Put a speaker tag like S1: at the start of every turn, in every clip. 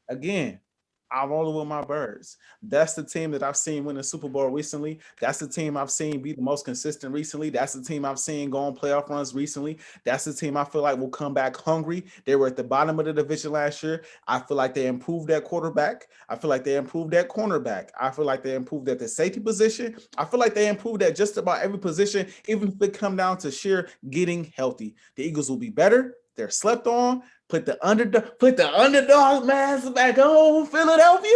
S1: Again, I'm rolling with my birds. That's the team that I've seen win the Super Bowl recently. That's the team I've seen be the most consistent recently. That's the team I've seen go on playoff runs recently. That's the team I feel like will come back hungry. They were at the bottom of the division last year. I feel like they improved that quarterback. I feel like they improved that cornerback. I feel like they improved at the safety position. I feel like they improved at just about every position, even if it come down to sheer getting healthy. The Eagles will be better. They're slept on. Put the underdog mask back on, Philadelphia,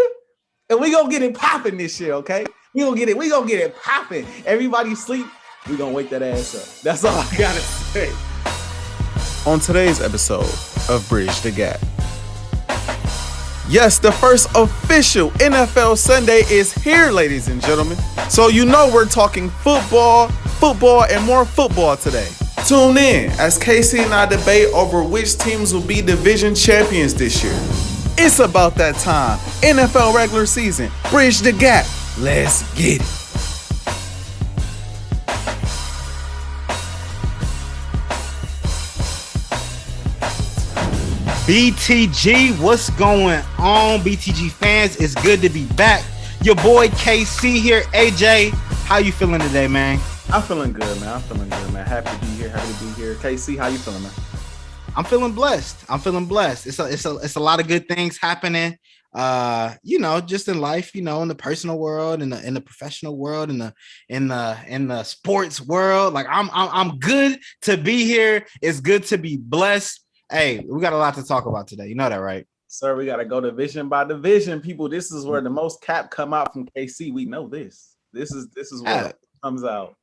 S1: and we gonna get it popping this year, okay? We gonna get it popping. Everybody sleep, we gonna wake that ass up. That's all I gotta say. On today's episode of Bridge the Gap. Yes, the first official NFL Sunday is here, ladies and gentlemen. So you know we're talking football, and more football today. Tune in as Casey and I debate over which teams will be division champions this year. It's about that time. NFL regular season. Bridge the gap. Let's get it.
S2: BTG, what's going on, BTG fans? It's good to be back. Your boy KC here. Ajae, how you feeling today, man?
S1: I'm feeling good, man. Happy to be here. KC, how you feeling, man?
S2: I'm feeling blessed. It's a lot of good things happening. Just in life, in the personal world, in the professional world, in the sports world. Like I'm good to be here. It's good to be blessed. Hey, we got a lot to talk about today. You know that, right?
S1: Sir, we got to go division by division. People, this is where the most cap come out from KC. We know this. This is where it comes out.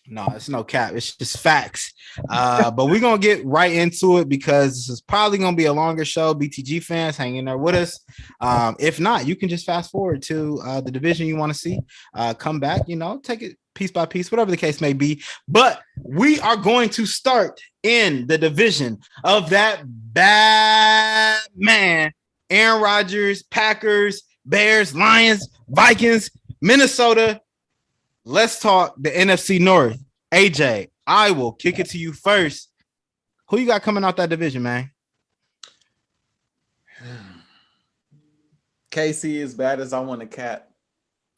S2: No, it's no cap. It's just facts. But we're going to get right into it because this is probably going to be a longer show. BTG fans, hang in there with us. If not, you can just fast forward to the division you want to see. Come back, take it piece by piece, whatever the case may be. But we are going to start in the division of that bad man, Aaron Rodgers, Packers, Bears, Lions, Vikings, Minnesota. Let's talk the NFC North. Ajae, I will kick it to you first. Who you got coming out that division, man?
S1: KC, as bad as I want a cat.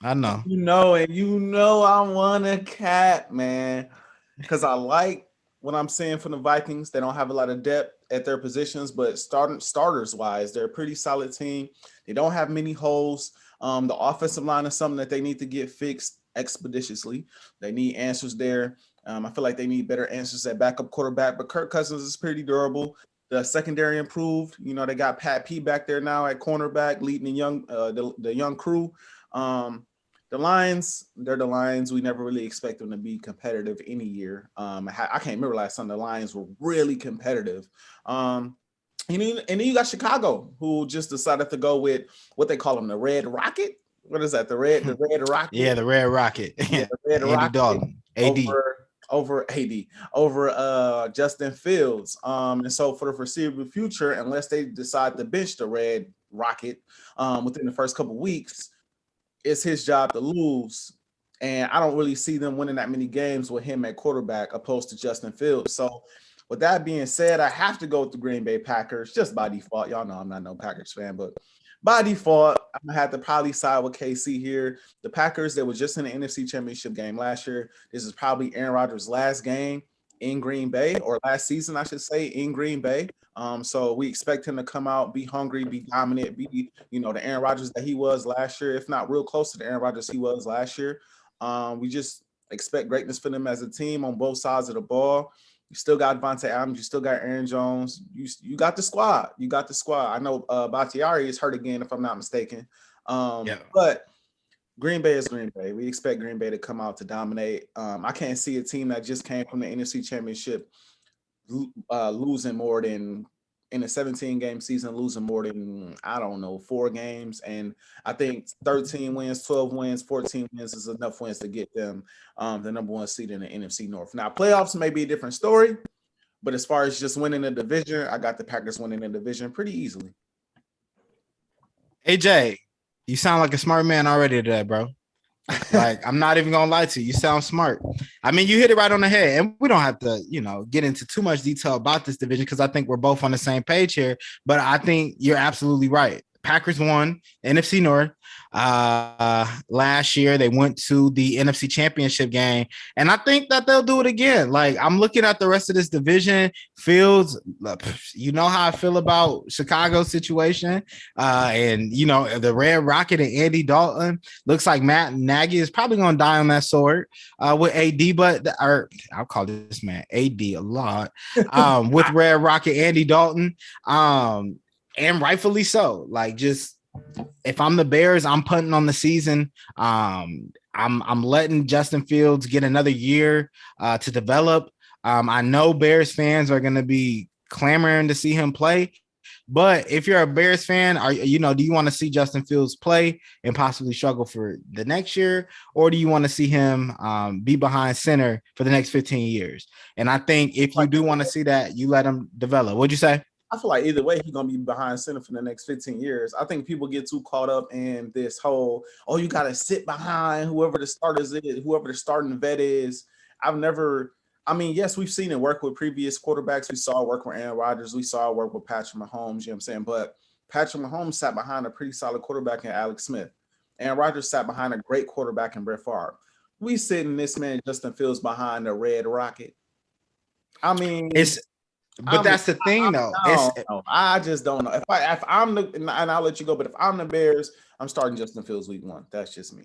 S2: I know.
S1: I want a cat, man. Because I like what I'm seeing from the Vikings. They don't have a lot of depth at their positions, but starters-wise, they're a pretty solid team. They don't have many holes. The offensive line is something that they need to get fixed expeditiously. They need answers there. I feel like they need better answers at backup quarterback, but Kirk Cousins is pretty durable. The secondary improved. They got Pat P back there now at cornerback, leading the young crew. The Lions, they're the Lions. We never really expect them to be competitive any year. I can't remember last time the Lions were really competitive. And then you got Chicago, who just decided to go with what they call them, the Red Rocket. What is that? The Red Rocket.
S2: Yeah, the Red Rocket.
S1: Yeah, the Red Rocket.
S2: Dalton, AD.
S1: Over Justin Fields. And so for the foreseeable future, unless they decide to bench the Red Rocket within the first couple of weeks, it's his job to lose. And I don't really see them winning that many games with him at quarterback opposed to Justin Fields. So with that being said, I have to go with the Green Bay Packers just by default. Y'all know I'm not no Packers fan, but by default, I'm going to have to probably side with KC here. The Packers, they were just in the NFC Championship game last year. This is probably Aaron Rodgers' last game in Green Bay, or last season, I should say, in Green Bay. So we expect him to come out, be hungry, be dominant, be, the Aaron Rodgers that he was last year, if not real close to the Aaron Rodgers he was last year. We just expect greatness for them as a team on both sides of the ball. You still got Devontae Adams. You still got Aaron Jones. You got the squad. I know Bakhtiari is hurt again, if I'm not mistaken. But Green Bay is Green Bay. We expect Green Bay to come out to dominate. I can't see a team that just came from the NFC Championship losing more than, in a 17-game season, losing more than, 4 games. And I think 13 wins, 12 wins, 14 wins is enough wins to get them the number 1 seed in the NFC North. Now, playoffs may be a different story, but as far as just winning the division, I got the Packers winning the division pretty easily.
S2: Ajae, you sound like a smart man already today, bro. Like, I'm not even gonna lie to you. You sound smart. I mean, you hit it right on the head, and we don't have to, get into too much detail about this division because I think we're both on the same page here. But I think you're absolutely right. Packers won NFC North last year. They went to the NFC Championship game, and I think that they'll do it again. Like, I'm looking at the rest of this division. Fields, you know how I feel about Chicago's situation, and you know the Red Rocket and Andy Dalton. Looks like Matt Nagy is probably going to die on that sword with AD, but I'll call this man AD a lot with Red Rocket, Andy Dalton, and rightfully so. Like, just if I'm the Bears, I'm punting on the season. I'm letting Justin Fields get another year to develop. I know Bears fans are going to be clamoring to see him play, but if you're a Bears fan, do you want to see Justin Fields play and possibly struggle for the next year, or do you want to see him be behind center for the next 15 years? And I think if you do want to see that, you let him develop. What'd you say?
S1: I feel like either way, he's going to be behind center for the next 15 years. I think people get too caught up in this whole, you got to sit behind whoever the starters is, whoever the starting vet is. Yes, we've seen it work with previous quarterbacks. We saw it work with Aaron Rodgers. We saw it work with Patrick Mahomes, you know what I'm saying? But Patrick Mahomes sat behind a pretty solid quarterback in Alex Smith. Aaron Rodgers sat behind a great quarterback in Brett Favre. We sitting this man, Justin Fields, behind the Red Rocket.
S2: That's the thing, though.
S1: I just don't know. If I'm the, and I'll let you go, but if I'm the Bears, I'm starting Justin Fields week 1. That's just me.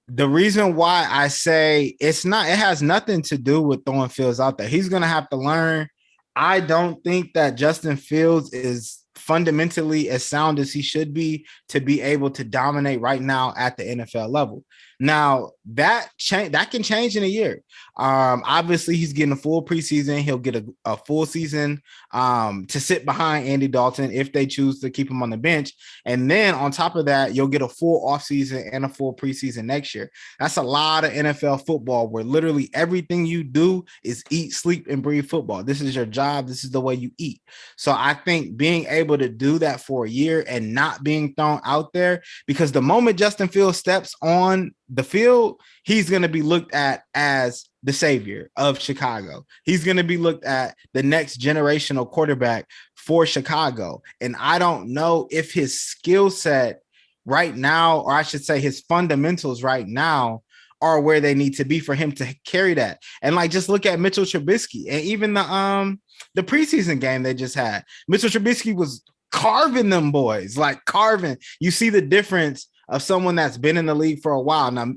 S2: The reason why I say it has nothing to do with throwing Fields out there. He's going to have to learn. I don't think that Justin Fields is fundamentally as sound as he should be to be able to dominate right now at the NFL level. Now that can change in a year. Obviously he's getting a full preseason. He'll get a full season to sit behind Andy Dalton if they choose to keep him on the bench. And then on top of that, you'll get a full offseason and a full preseason next year. That's a lot of NFL football where literally everything you do is eat, sleep, and breathe football. This is your job. This is the way you eat. So I think being able to do that for a year and not being thrown out there, because the moment Justin Fields steps on the field, he's going to be looked at as the savior of Chicago. He's going to be looked at the next generational quarterback for Chicago. And I don't know if his skill set right now, or I should say his fundamentals right now, are where they need to be for him to carry that. And like, just look at Mitchell Trubisky and even the preseason game they just had. Mitchell Trubisky was carving them boys, like carving. You see the difference of someone that's been in the league for a while. Now,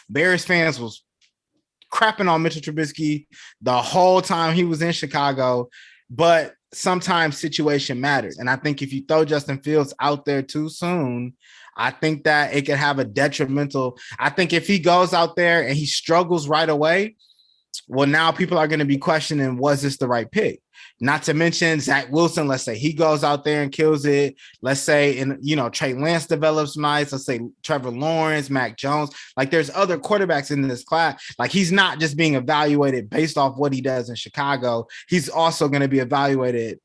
S2: Bears fans was crapping on Mitchell Trubisky the whole time he was in Chicago, but sometimes situation matters. And I think if you throw Justin Fields out there too soon, I think that it could have a detrimental. I think if he goes out there and he struggles right away, well, now people are going to be questioning, was this the right pick? Not to mention Zach Wilson. Let's say he goes out there and kills it. Let's say, Trey Lance develops nice. Let's say Trevor Lawrence, Mac Jones. Like, there's other quarterbacks in this class. Like, he's not just being evaluated based off what he does in Chicago. He's also going to be evaluated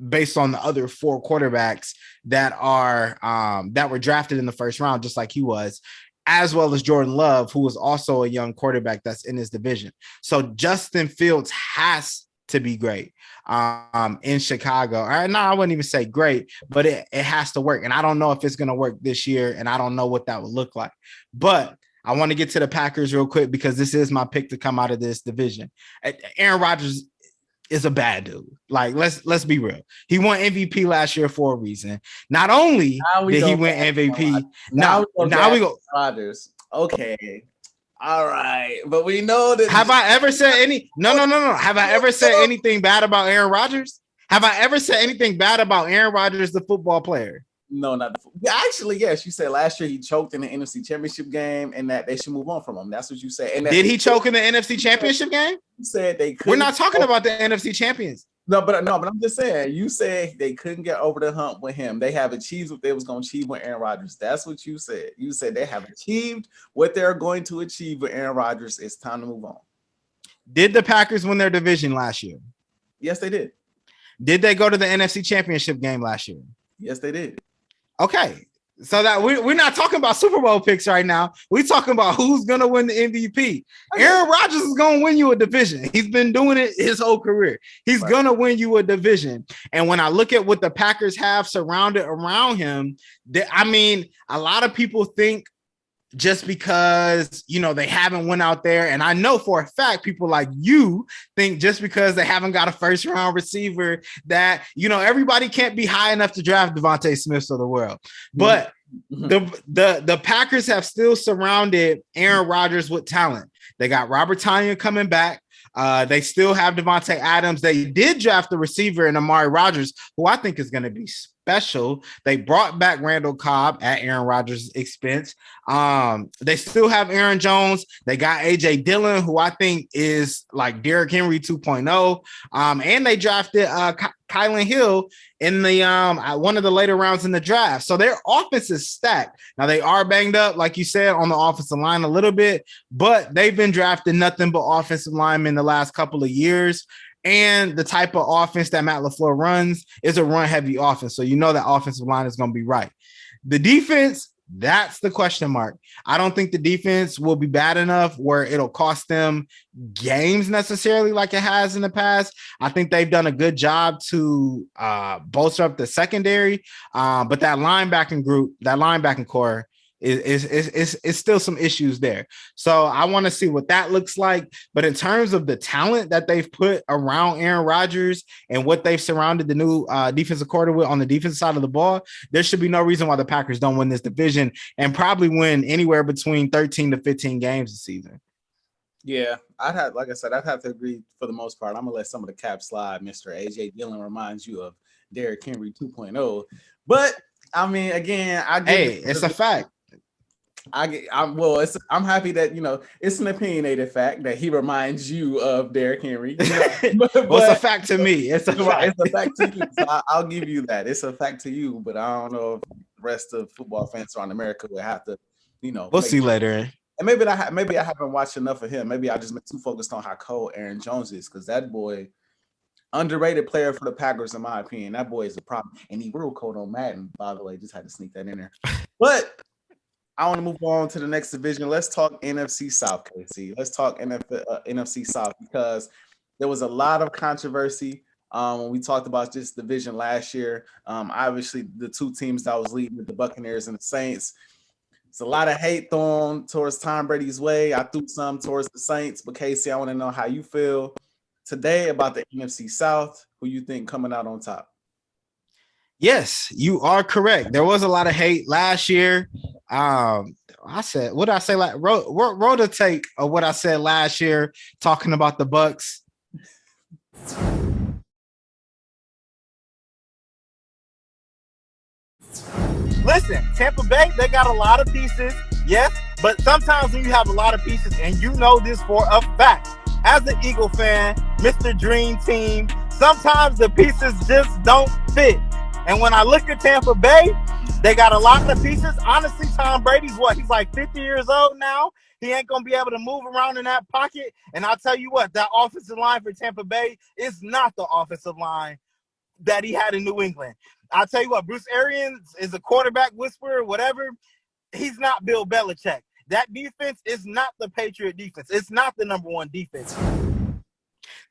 S2: based on the other 4 quarterbacks that were drafted in the first round, just like he was, as well as Jordan Love, who is also a young quarterback that's in his division. So Justin Fields has to be great in Chicago. No, I wouldn't even say great, but it has to work. And I don't know if it's going to work this year, and I don't know what that would look like. But I want to get to the Packers real quick because this is my pick to come out of this division. Aaron Rodgers is a bad dude. Like, let's be real. He won MVP last year for a reason. Not only did he win MVP, now we go
S1: Rodgers. Okay. All right. But we know that.
S2: Have I ever said No. Have I ever said anything bad about Aaron Rodgers? Have I ever said anything bad about Aaron Rodgers, the football player?
S1: No, not actually. Yes, you said last year he choked in the NFC Championship game, and that they should move on from him. That's what you said. And
S2: did he choke in the NFC Championship game?
S1: You said they could.
S2: We're not talking about the NFC champions.
S1: No, but I'm just saying. You said they couldn't get over the hump with him. They have achieved what they was going to achieve with Aaron Rodgers. That's what you said. You said they have achieved what they're going to achieve with Aaron Rodgers. It's time to move on.
S2: Did the Packers win their division last year?
S1: Yes, they did.
S2: Did they go to the NFC Championship game last year?
S1: Yes, they did.
S2: Okay, So that we're not talking about Super Bowl picks right now. We're talking about who's going to win the MVP. Aaron Rodgers is going to win you a division. He's been doing it his whole career. He's going to win you a division. And when I look at what the Packers have surrounded around him, a lot of people think just because, they haven't went out there. And I know for a fact, people like you think just because they haven't got a first round receiver that, everybody can't be high enough to draft Devontae Smith of the world. But the Packers have still surrounded Aaron Rodgers with talent. They got Robert Tonyan coming back. They still have Devontae Adams. They did draft the receiver in Amari Rodgers, who I think is going to be special. They brought back Randall Cobb at Aaron Rodgers' expense. They still have Aaron Jones. They got AJ Dillon, who I think is like Derrick Henry 2.0. And they drafted Kylan Hill in the one of the later rounds in the draft. So their offense is stacked. Now they are banged up, like you said, on the offensive line a little bit, but they've been drafting nothing but offensive linemen the last couple of years. And the type of offense that Matt LaFleur runs is a run-heavy offense. So that offensive line is going to be right. The defense, that's the question mark. I don't think the defense will be bad enough where it'll cost them games necessarily like it has in the past. I think they've done a good job to bolster up the secondary, but that linebacking core is still some issues there. So I want to see what that looks like. But in terms of the talent that they've put around Aaron Rodgers and what they've surrounded the new defensive coordinator with on the defensive side of the ball, there should be no reason why the Packers don't win this division and probably win anywhere between 13 to 15 games this season.
S1: Yeah, I'd have to agree for the most part. I'm gonna let some of the cap slide. Mr. AJ Dillon reminds you of Derrick Henry 2.0. But again,
S2: it's a fact.
S1: I'm happy that it's an opinionated fact that he reminds you of Derrick Henry. But
S2: it's a fact to me. It's a
S1: fact to you. So I'll give you that. It's a fact to you, but I don't know if the rest of football fans around America would have to,
S2: We'll see later.
S1: And maybe I haven't watched enough of him. Maybe I just been too focused on how cold Aaron Jones is, because that boy, underrated player for the Packers, in my opinion. That boy is a problem, and he real cold on Madden, by the way. Just had to sneak that in there, but. I want to move on to the next division. Let's talk NFC South, KC. Let's talk NFC South, because there was a lot of controversy when we talked about this division last year. Obviously, the two teams that was leading, the Buccaneers and the Saints. It's a lot of hate thrown towards Tom Brady's way. I threw some towards the Saints, but KC, I want to know how you feel today about the NFC South. Who you think coming out on top?
S2: Yes, you are correct. There was a lot of hate last year. I said, what did I say? Like, wrote a take of what I said last year, talking about the Bucks.
S3: Listen, Tampa Bay, they got a lot of pieces, yes, but sometimes when you have a lot of pieces, and you know this for a fact, as an Eagle fan, Mr. Dream Team, sometimes the pieces just don't fit. And when I look at Tampa Bay, they got a lot of pieces. Honestly, Tom Brady's he's like 50 years old now. He ain't going to be able to move around in that pocket. And I'll tell you what, that offensive line for Tampa Bay is not the offensive line that he had in New England. I'll tell you what, Bruce Arians is a quarterback whisperer, whatever. He's not Bill Belichick. That defense is not the Patriot defense. It's not the number one defense.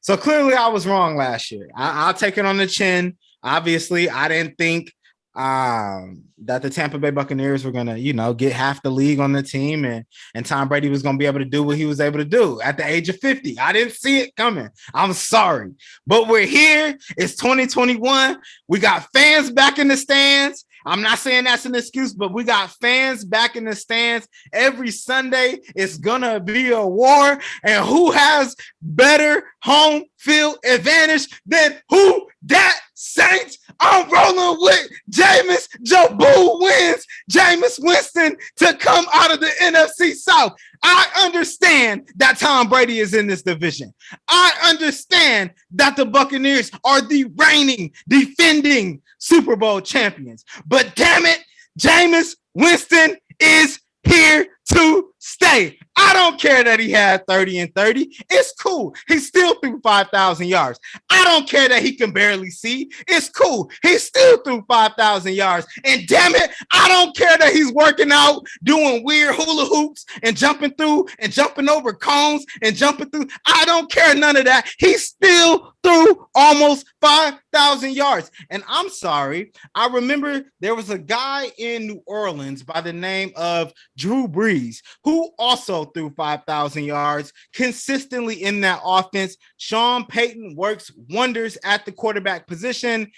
S2: So clearly I was wrong last year. I'll take it on the chin. Obviously, I didn't think that the Tampa Bay Buccaneers were going to, get half the league on the team and Tom Brady was going to be able to do what he was able to do at the age of 50. I didn't see it coming. I'm sorry. But we're here. It's 2021. We got fans back in the stands. I'm not saying that's an excuse, but we got fans back in the stands every Sunday. It's going to be a war. And who has better home field advantage than who? That Saints. I'm rolling with Jameis. Joe Boo wins. Jameis Winston to come out of the NFC South. I understand that Tom Brady is in this division. I understand that the Buccaneers are the reigning, defending Super Bowl champions. But damn it, Jameis Winston is here to stay. I don't care that he had 30 and 30. It's cool. He still threw 5,000 yards. I don't care that he can barely see. It's cool. He still threw 5,000 yards. And damn it, I don't care that he's working out, doing weird hula hoops and jumping through and jumping over cones and jumping through. I don't care none of that. He still threw almost 5,000 yards. And I'm sorry. I remember there was a guy in New Orleans by the name of Drew Brees who also threw 5,000 yards consistently in that offense. Sean Payton works wonders at the quarterback position.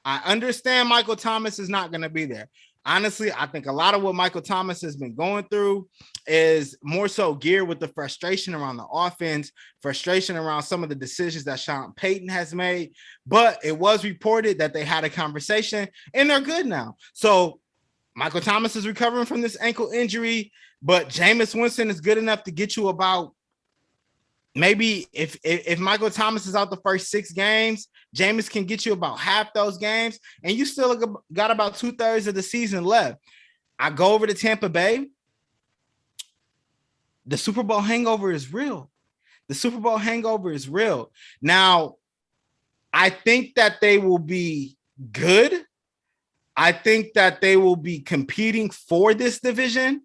S2: I understand Michael Thomas is not going to be there. Honestly, I think a lot of what Michael Thomas has been going through is more so geared with the frustration around the offense, frustration around some of the decisions that Sean Payton has made. But it was reported that they had a conversation and they're good now. So Michael Thomas is recovering from this ankle injury, but Jameis Winston is good enough to get you about maybe if Michael Thomas is out the first 6 games, Jameis can get you about half those games, and you still got about 2/3 of the season left. I go over to Tampa Bay. The Super Bowl hangover is real. The Super Bowl hangover is real. Now, I think that they will be good. I think that they will be competing for this division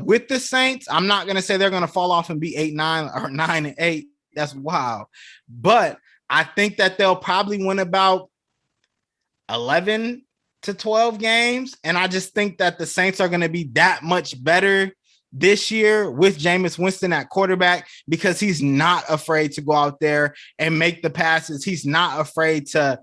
S2: with the Saints. I'm not going to say they're going to fall off and be 8-9 or 9-8. That's wild. But I think that they'll probably win about 11 to 12 games. And I just think that the Saints are going to be that much better this year with Jameis Winston at quarterback because he's not afraid to go out there and make the passes. He's not afraid to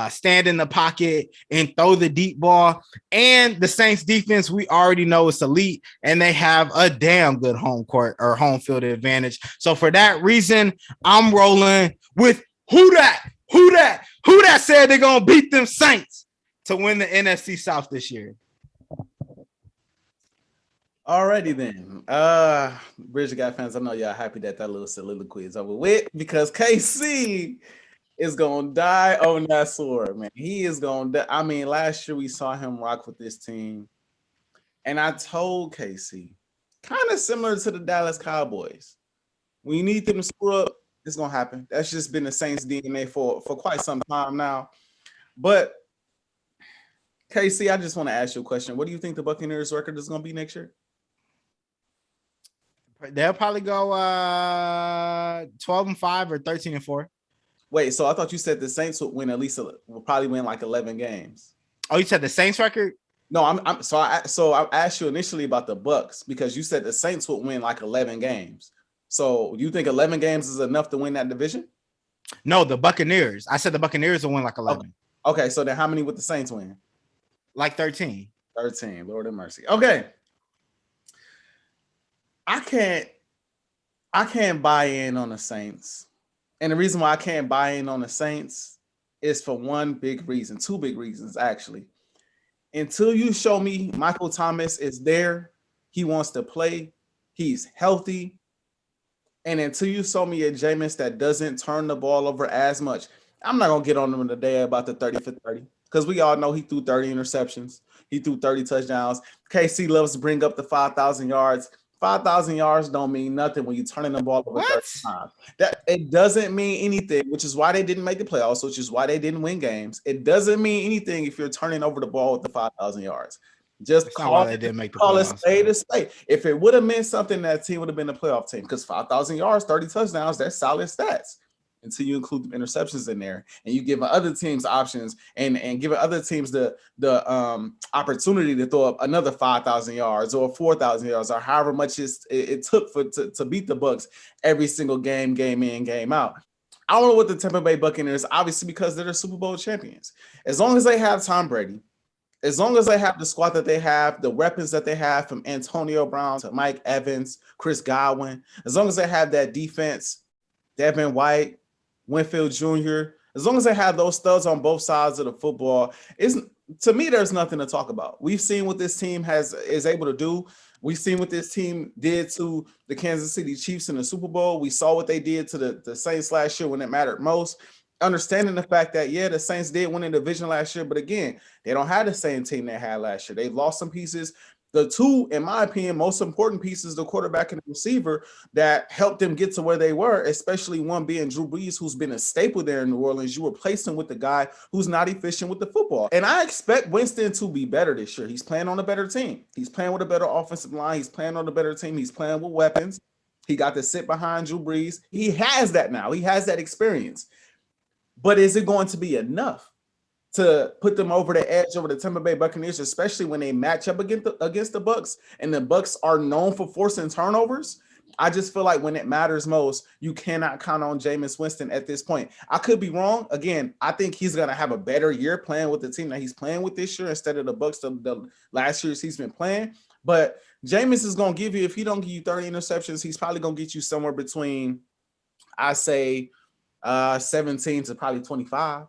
S2: stand in the pocket and throw the deep ball. And the Saints defense, we already know it's elite, and they have a damn good home court or home field advantage. So for that reason, I'm rolling with who that said they're going to beat them Saints to win the NFC South this year.
S1: Alrighty then. Bridge Guy fans, I know y'all happy that little soliloquy is over with because KC is gonna die on that sword, man. He is gonna die. I mean, last year we saw him rock with this team, and I told KC, kind of similar to the Dallas Cowboys, when you need them to screw up, it's gonna happen. That's just been the Saints DNA for quite some time now. But KC, I just want to ask you a question. What do you think the Buccaneers record is gonna be next year?
S2: They'll probably go 12-5 or 13-4.
S1: Wait, so I thought you said the Saints would win will probably win like 11 games.
S2: Oh, you said the Saints record?
S1: No, I asked you initially about the Bucs because you said the Saints would win like 11 games. So do you think 11 games is enough to win that division?
S2: No, the Buccaneers. I said the Buccaneers will win like 11.
S1: Okay, so then how many would the Saints win?
S2: Like 13.
S1: 13. Lord have mercy. Okay. I can't buy in on the Saints. And the reason why I can't buy in on the Saints is for one big reason, 2 big reasons, actually. Until you show me Michael Thomas is there, he wants to play, he's healthy, and until you show me a Jameis that doesn't turn the ball over as much, I'm not going to get on him today about the 30 for 30 because we all know he threw 30 interceptions. He threw 30 touchdowns. KC loves to bring up the 5,000 yards. 5,000 yards don't mean nothing when you're turning the ball over 30 times. That it doesn't mean anything, which is why they didn't make the playoffs, which is why they didn't win games. It doesn't mean anything if you're turning over the ball with the 5,000 yards. Just call it stay to stay. If it would have meant something, that team would have been a playoff team because 5,000 yards, 30 touchdowns, that's solid stats. Until you include the interceptions in there and you give other teams options and give other teams the opportunity to throw up another 5,000 yards or 4,000 yards or however much it took to beat the Bucs every single game in, game out. I don't know what the Tampa Bay Buccaneers, obviously because they're the Super Bowl champions. As long as they have Tom Brady, as long as they have the squad that they have, the weapons that they have from Antonio Brown to Mike Evans, Chris Godwin, as long as they have that defense, Devin White, Winfield Jr., as long as they have those studs on both sides of the football, to me, there's nothing to talk about. We've seen what this team is able to do. We've seen what this team did to the Kansas City Chiefs in the Super Bowl. We saw what they did to the Saints last year when it mattered most. Understanding the fact that, yeah, the Saints did win the division last year, but again, they don't have the same team they had last year. They've lost some pieces. the two, in my opinion, most important pieces, the quarterback and the receiver, that helped them get to where they were, especially one being Drew Brees, who's been a staple there in New Orleans. You replace him with the guy who's not efficient with the football. And I expect Winston to be better this year. He's playing on a better team. He's playing with a better offensive line. He's playing on a better team. He's playing with weapons. He got to sit behind Drew Brees. He has that now. He has that experience. But is it going to be enough to put them over the edge over the Tampa Bay Buccaneers, especially when they match up against the Bucs, and the Bucs are known for forcing turnovers? I just feel like when it matters most, you cannot count on Jameis Winston at this point. I could be wrong. Again, I think he's going to have a better year playing with the team that he's playing with this year instead of the Bucs the last years he's been playing. But Jameis is going to give you, if he don't give you 30 interceptions, he's probably going to get you somewhere between, I say, 17 to probably 25.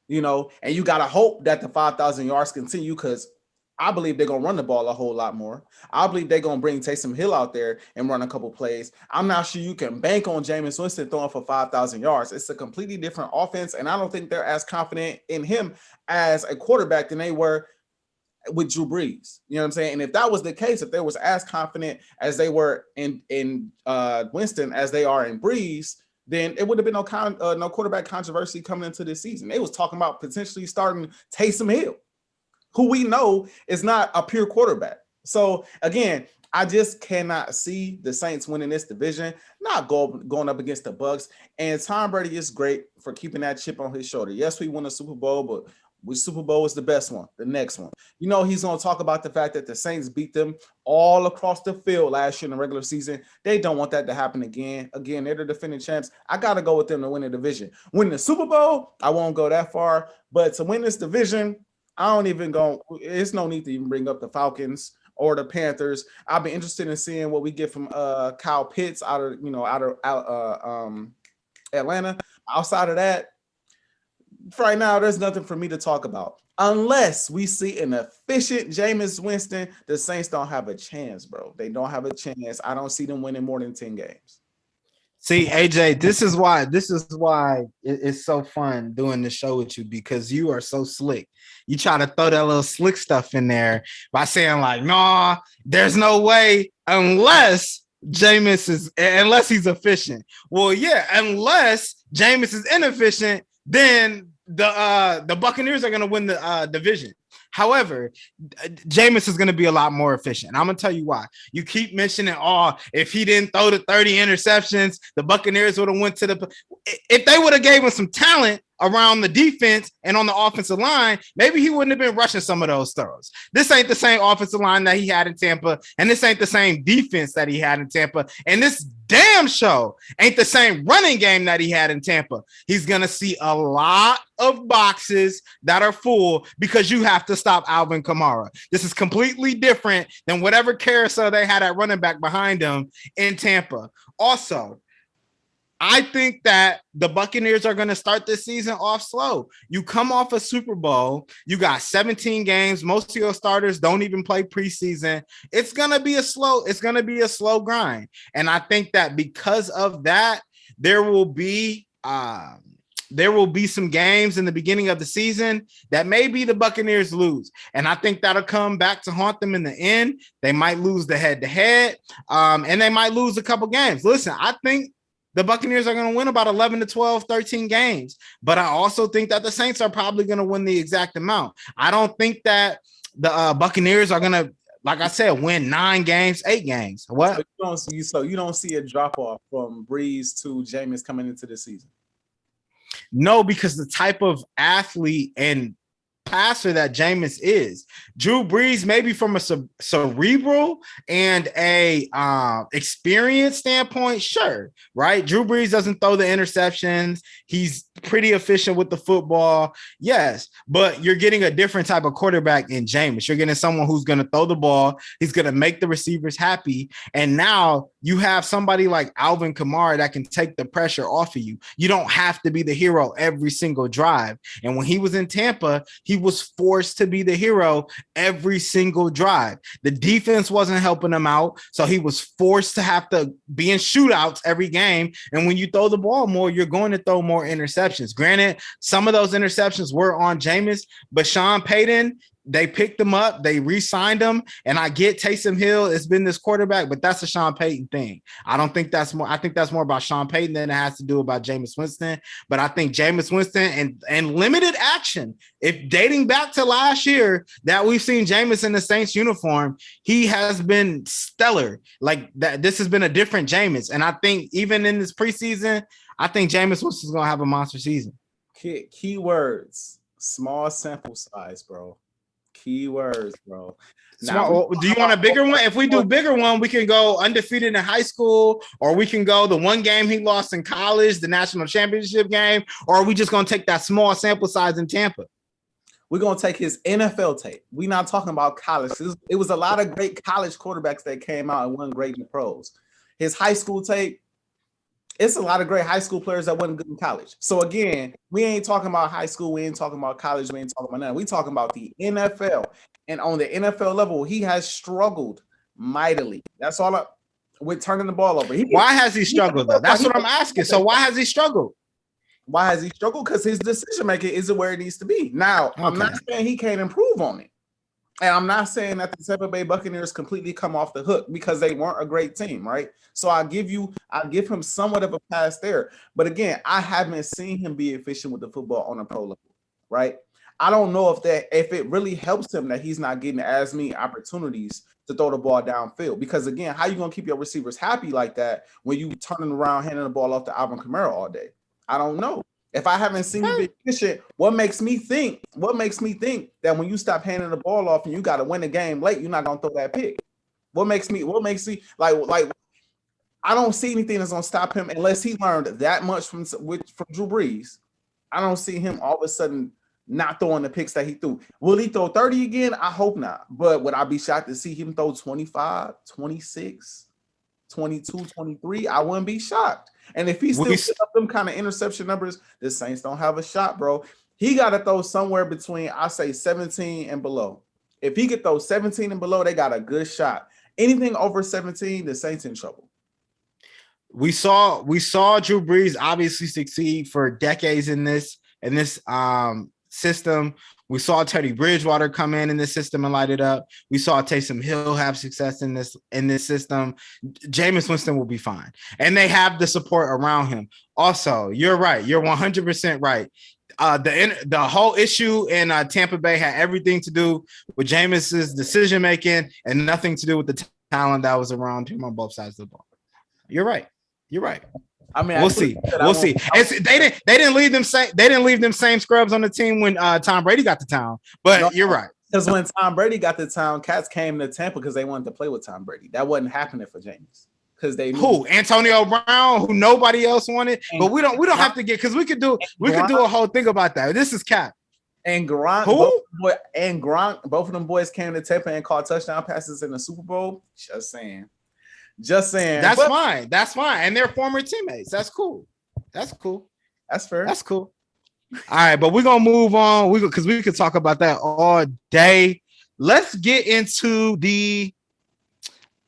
S1: You know, and you got to hope that the 5,000 yards continue, because I believe they're going to run the ball a whole lot more. I believe they're going to bring Taysom Hill out there and run a couple plays. I'm not sure you can bank on Jameis Winston throwing for 5,000 yards. It's a completely different offense, and I don't think they're as confident in him as a quarterback than they were with Drew Brees. You know what I'm saying? And if that was the case, if they was as confident as they were in Winston as they are in Brees, then it would have been no quarterback controversy coming into this season. They was talking about potentially starting Taysom Hill, who we know is not a pure quarterback. So again, I just cannot see the Saints winning this division, not going up against the Bucs. And Tom Brady is great for keeping that chip on his shoulder. Yes, we won a Super Bowl, but which Super Bowl is the best one? The next one. You know, he's going to talk about the fact that the Saints beat them all across the field last year in the regular season. They don't want that to happen again. Again, they're the defending champs. I got to go with them to win the division. Win the Super Bowl, I won't go that far. But to win this division, I don't even go. It's no need to even bring up the Falcons or the Panthers. I'll be interested in seeing what we get from Kyle Pitts out of Atlanta. Outside of that, right now, there's nothing for me to talk about. Unless we see an efficient Jameis Winston, the Saints don't have a chance, bro. They don't have a chance. I don't see them winning more than 10 games.
S2: See, AJ, this is why it's so fun doing the show with you, because you are so slick. You try to throw that little slick stuff in there by saying like, nah, there's no way unless unless he's efficient. Well, yeah, unless Jameis is inefficient, then the Buccaneers are going to win the division. However, Jameis is going to be a lot more efficient. And I'm going to tell you why. You keep mentioning, if he didn't throw the 30 interceptions, the Buccaneers would have went to the – if they would have gave him some talent around the defense and on the offensive line, maybe he wouldn't have been rushing some of those throws. This ain't the same offensive line that he had in Tampa, and this ain't the same defense that he had in Tampa, and this damn show ain't the same running game that he had in Tampa. He's going to see a lot of boxes that are full because you have to stop Alvin Kamara. This is completely different than whatever carousel they had at running back behind him in Tampa. Also, I think that the Buccaneers are going to start this season off slow. You come off a Super Bowl, you got 17 games. Most of your starters don't even play preseason. It's going to be a slow grind. And I think that because of that, there will be some games in the beginning of the season that maybe the Buccaneers lose. And I think that'll come back to haunt them in the end. They might lose the head-to-head, and they might lose a couple games. Listen, I think the Buccaneers are going to win about 11 to 12, 13 games. But I also think that the Saints are probably going to win the exact amount. I don't think that the Buccaneers are going to, like I said, win 9 games, 8 games. What?
S1: So you don't see a drop-off from Brees to Jameis coming into the season?
S2: No, because the type of athlete and passer that Jameis is. Drew Brees, maybe from a cerebral and a experience standpoint, sure, right? Drew Brees doesn't throw the interceptions. He's pretty efficient with the football, yes, but you're getting a different type of quarterback in Jameis. You're getting someone who's going to throw the ball. He's going to make the receivers happy, and now you have somebody like Alvin Kamara that can take the pressure off of you. You don't have to be the hero every single drive. And when he was in Tampa, he was forced to be the hero every single drive. The defense wasn't helping him out, so he was forced to have to be in shootouts every game. And when you throw the ball more, you're going to throw more interceptions. Granted, some of those interceptions were on Jameis, but Sean Payton, they picked him up, they re-signed him, and I get Taysom Hill. It's been this quarterback, but that's a Sean Payton thing. I don't think that's more. I think that's more about Sean Payton than it has to do about Jameis Winston. But I think Jameis Winston and limited action. If dating back to last year that we've seen Jameis in the Saints uniform, he has been stellar. Like that, this has been a different Jameis, and I think even in this preseason, I think Jameis Winston's gonna have a monster season.
S1: Key words: small sample size, bro. Keywords, bro.
S2: Now, do you want a bigger one? If we do bigger one, we can go undefeated in high school, or we can go the one game he lost in college, the national championship game, or are we just going to take that small sample size in Tampa?
S1: We're going to take his NFL tape. We're not talking about college. It was a lot of great college quarterbacks that came out and won great in the pros. His high school tape, it's a lot of great high school players that wasn't good in college. So again, we ain't talking about high school. We ain't talking about college. We ain't talking about nothing. We talking about the NFL. And on the NFL level, he has struggled mightily. That's all with turning the ball over.
S2: Why has he struggled though? That's what I'm asking. So why has he struggled?
S1: Why has he struggled? Because his decision making isn't where it needs to be. Now, okay. I'm not saying he can't improve on it. And I'm not saying that the Tampa Bay Buccaneers completely come off the hook because they weren't a great team, right? So I'll give him somewhat of a pass there. But again, I haven't seen him be efficient with the football on a pro level, right? I don't know if it really helps him that he's not getting as many opportunities to throw the ball downfield. Because again, how you gonna keep your receivers happy like that when you turning around handing the ball off to Alvin Kamara all day? I don't know. If I haven't seen you be efficient, what makes me think that when you stop handing the ball off and you got to win the game late, you're not gonna throw that pick? What makes me like I don't see anything that's gonna stop him unless he learned that much from Drew Brees. I don't see him all of a sudden not throwing the picks that he threw. Will he throw 30 again? I hope not. But would I be shocked to see him throw 25, 26, 22, 23? I wouldn't be shocked. And if he still puts up them kind of interception numbers, the Saints don't have a shot, bro. He got to throw somewhere between, I say, 17 and below. If he could throw 17 and below, they got a good shot. Anything over 17, the Saints in trouble.
S2: We saw Drew Brees obviously succeed for decades in this system. We saw Teddy Bridgewater come in this system and light it up. We saw Taysom Hill have success in this system. Jameis Winston will be fine, and they have the support around him. Also, you're right. You're 100% right. The whole issue in Tampa Bay had everything to do with Jameis's decision making and nothing to do with the talent that was around him on both sides of the ball. You're right. You're right. I mean, we'll see. They didn't leave them same scrubs on the team when Tom Brady got to town. But no, you're right.
S1: Because when Tom Brady got to town, cats came to Tampa because they wanted to play with Tom Brady. That wasn't happening for James. Because they
S2: knew Antonio Brown, who nobody else wanted. But we don't have to get, because we could do a whole thing about that. This is cap.
S1: And Gronk, both of them boys came to Tampa and caught touchdown passes in the Super Bowl. Just saying.
S2: That's fine. That's fine. And they're former teammates. That's cool. That's fair. That's cool. All right, but we're gonna move on. Because we could talk about that all day. Let's get into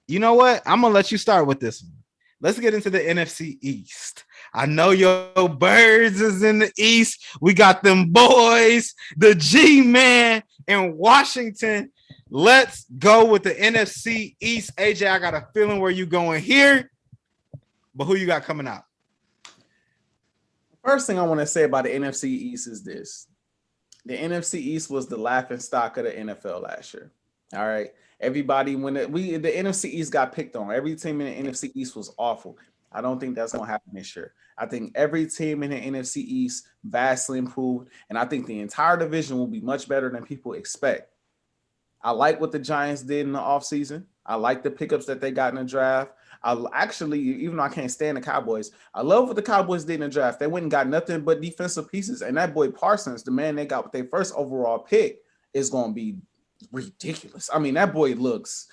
S2: you know what? I'm gonna let you start with this one. Let's get into the NFC East. I know your birds is in the East. We got them boys, the G-Man in Washington. Let's go with the NFC East. Ajae, I got a feeling where you going here, but who you got coming out?
S1: First thing I want to say about the NFC East is this. The NFC East was the laughing stock of the NFL last year. All right. Everybody, when the NFC East got picked on, every team in the NFC East was awful. I don't think that's going to happen this year. I think every team in the NFC East vastly improved, and I think the entire division will be much better than people expect. I like what the Giants did in the offseason. I like the pickups that they got in the draft. I actually, even though I can't stand the Cowboys, I love what the Cowboys did in the draft. They went and got nothing but defensive pieces. And that boy Parsons, the man they got with their first overall pick, is going to be ridiculous. I mean, that boy looks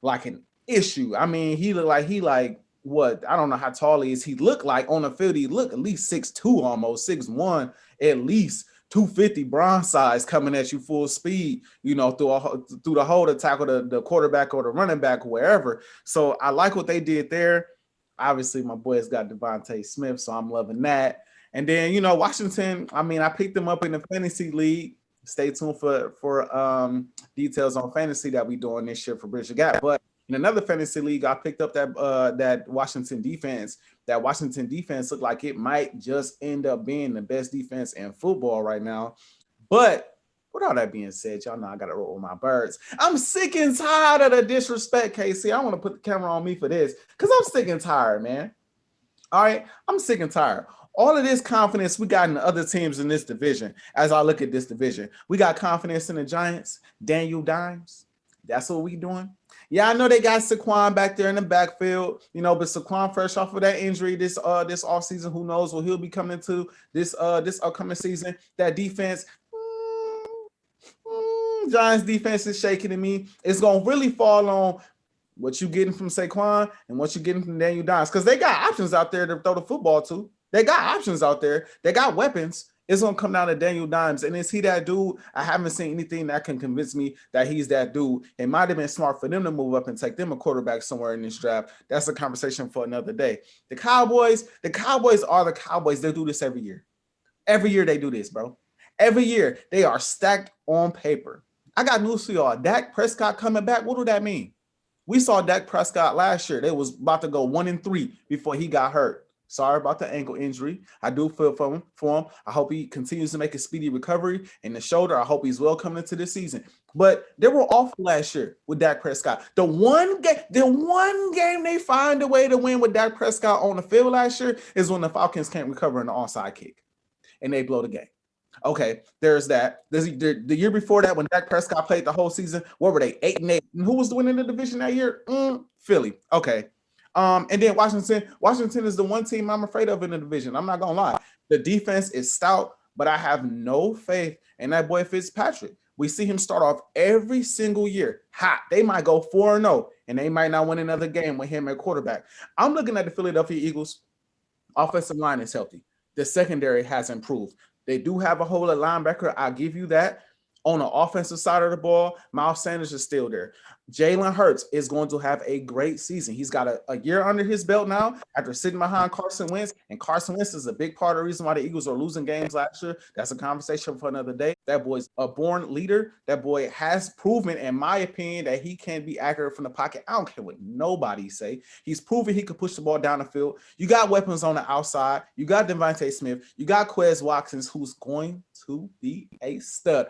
S1: like an issue. I mean, he like what? I don't know how tall he is. He looked like on the field, he looked at least 6'2", almost 6'1", at least. 250 bronze size coming at you full speed, through the hole to tackle the quarterback or the running back or wherever. So I like what they did there. Obviously, my boys got Devontae Smith, so I'm loving that. And then, Washington, I mean, I picked them up in the fantasy league. Stay tuned for details on fantasy that we doing this year for Bridge the Gap. But in another fantasy league, I picked up that Washington defense. That Washington defense looked like it might just end up being the best defense in football right now. But with all that being said, y'all know I got to roll with my birds. I'm sick and tired of the disrespect, Casey. I want to put the camera on me for this because I'm sick and tired, man. All right, I'm sick and tired. All of this confidence we got in the other teams in this division. As I look at this division, we got confidence in the Giants. Daniel Dimes. That's what we doing. Yeah, I know they got Saquon back there in the backfield, but Saquon fresh off of that injury this offseason, who knows what he'll be coming to this upcoming season. That defense, Giants defense is shaking to me. It's gonna really fall on what you getting from Saquon and what you getting from Daniel Dimes, because they got options out there to throw the football to. They got options out there. They got weapons. It's going to come down to Daniel Dimes. And is he that dude? I haven't seen anything that can convince me that he's that dude. It might have been smart for them to move up and take them a quarterback somewhere in this draft. That's a conversation for another day. The Cowboys are the Cowboys. They do this every year. Every year they do this, bro. Every year they are stacked on paper. I got news for y'all. Dak Prescott coming back. What do that mean? We saw Dak Prescott last year. They was about to go 1-3 before he got hurt. Sorry about the ankle injury. I do feel for him. I hope he continues to make a speedy recovery. And the shoulder, I hope he's well coming into this season. But they were awful last year with Dak Prescott. The one game they find a way to win with Dak Prescott on the field last year is when the Falcons can't recover an onside kick. And they blow the game. Okay, there's that. The year before that, when Dak Prescott played the whole season, what were they? 8-8. And who was winning the division that year? Philly. Okay. And then Washington is the one team I'm afraid of in the division. I'm not gonna lie. The defense is stout, but I have no faith in that boy Fitzpatrick. We see him start off every single year hot. They might go 4-0, and they might not win another game with him at quarterback. I'm looking at the Philadelphia Eagles. Offensive line is healthy. The secondary has improved. They do have a hole at linebacker. I'll give you that. On the offensive side of the ball, Miles Sanders is still there. Jalen Hurts is going to have a great season. He's got a year under his belt now after sitting behind Carson Wentz, and Carson Wentz is a big part of the reason why the Eagles are losing games last year. That's a conversation for another day. That boy's a born leader. That boy has proven, in my opinion, that he can be accurate from the pocket. I don't care what nobody say. He's proven he could push the ball down the field. You got weapons on the outside. You got Devontae Smith. You got Quez Watkins, who's going to be a stud.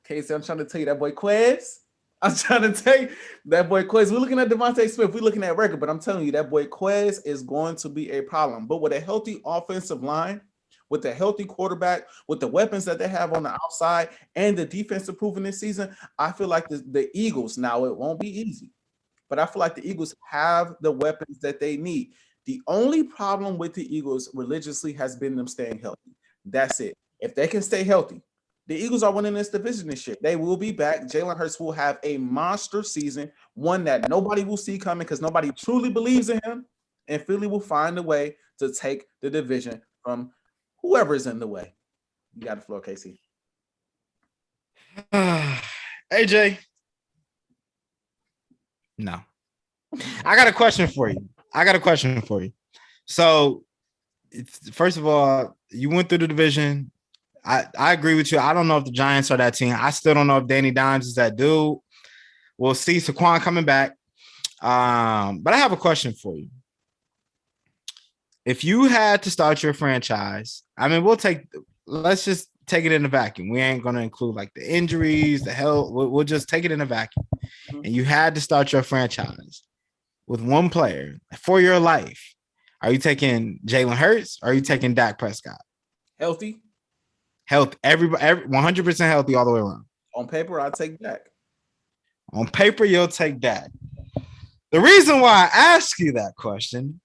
S1: Casey, I'm trying to tell you that boy Quez. I'm trying to tell you that boy Quez. We're looking at Devontae Smith. We're looking at record, but I'm telling you that boy Quez is going to be a problem. But with a healthy offensive line, with a healthy quarterback, with the weapons that they have on the outside, and the defense improving this season, I feel like the Eagles, now it won't be easy, but I feel like the Eagles have the weapons that they need. The only problem with the Eagles religiously has been them staying healthy. That's it. If they can stay healthy, the Eagles are winning this division this year. They will be back. Jalen Hurts will have a monster season, one that nobody will see coming because nobody truly believes in him. And Philly will find a way to take the division from whoever is in the way. You got the floor, Casey.
S2: AJ. No. I got a question for you. So, first of all, you went through the division. I agree with you. I don't know if the Giants are that team. I still don't know if Danny Dimes is that dude. We'll see Saquon coming back. But I have a question for you. If you had to start your franchise, I mean, let's just take it in a vacuum. We ain't going to include like the injuries, the health. We'll just take it in a vacuum. Mm-hmm. And you had to start your franchise with one player for your life. Are you taking Jalen Hurts or are you taking Dak Prescott?
S1: Healthy.
S2: Everybody, 100% healthy all the way around.
S1: On paper, I'll take Dak.
S2: On paper, you'll take Dak. The reason why I ask you that question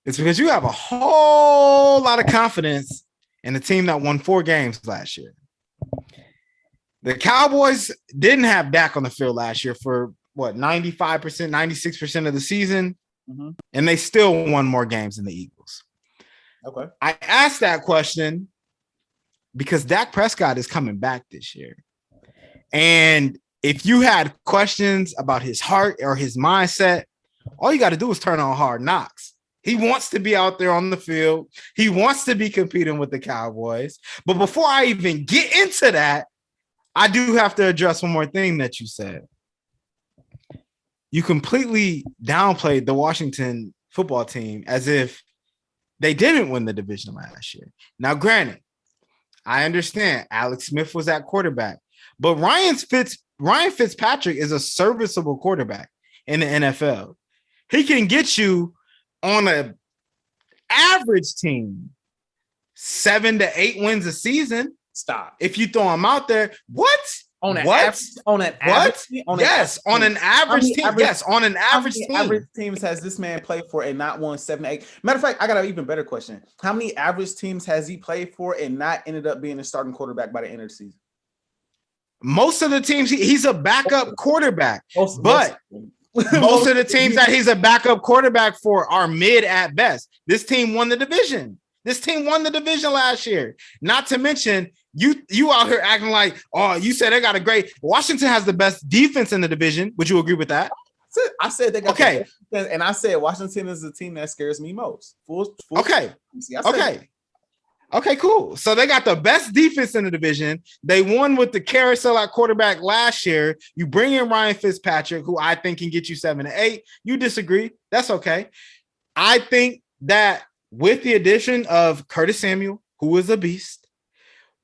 S2: is because you have a whole lot of confidence in the team that won 4 games last year. The Cowboys didn't have Dak on the field last year for 95%, 96% of the season, and they still won more games than the Eagles.
S1: Okay.
S2: I asked that question because Dak Prescott is coming back this year. And if you had questions about his heart or his mindset, all you got to do is turn on Hard Knocks. He wants to be out there on the field. He wants to be competing with the Cowboys. But before I even get into that, I do have to address one more thing that you said. You completely downplayed the Washington football team as if they didn't win the division last year. Now, granted, I understand Alex Smith was at quarterback, but Ryan Fitzpatrick is a serviceable quarterback in the NFL. He can get you on an average team 7 to 8 wins a season.
S1: Stop.
S2: If you throw him out there, what?
S1: On an
S2: what?
S1: Average, on an average,
S2: yes, on an average team. Yes, on an average team.
S1: Average teams has this man played for and not won 7 to 8? Matter of fact, I got an even better question. How many average teams has he played for and not ended up being a starting quarterback by the end of the season?
S2: Most of the teams, he's a backup quarterback. Most of the teams that he's a backup quarterback for are mid at best. This team won the division. Last year. Not to mention, you out here acting like, oh, you said they got a great. Washington has the best defense in the division. Would you agree with that?
S1: I said they got
S2: okay,
S1: and I said Washington is the team that scares me most.
S2: Okay, cool. So they got the best defense in the division. They won with the carousel at quarterback last year. You bring in Ryan Fitzpatrick, who I think can get you 7 to 8. You disagree? That's okay. I think that with the addition of Curtis Samuel, who is a beast,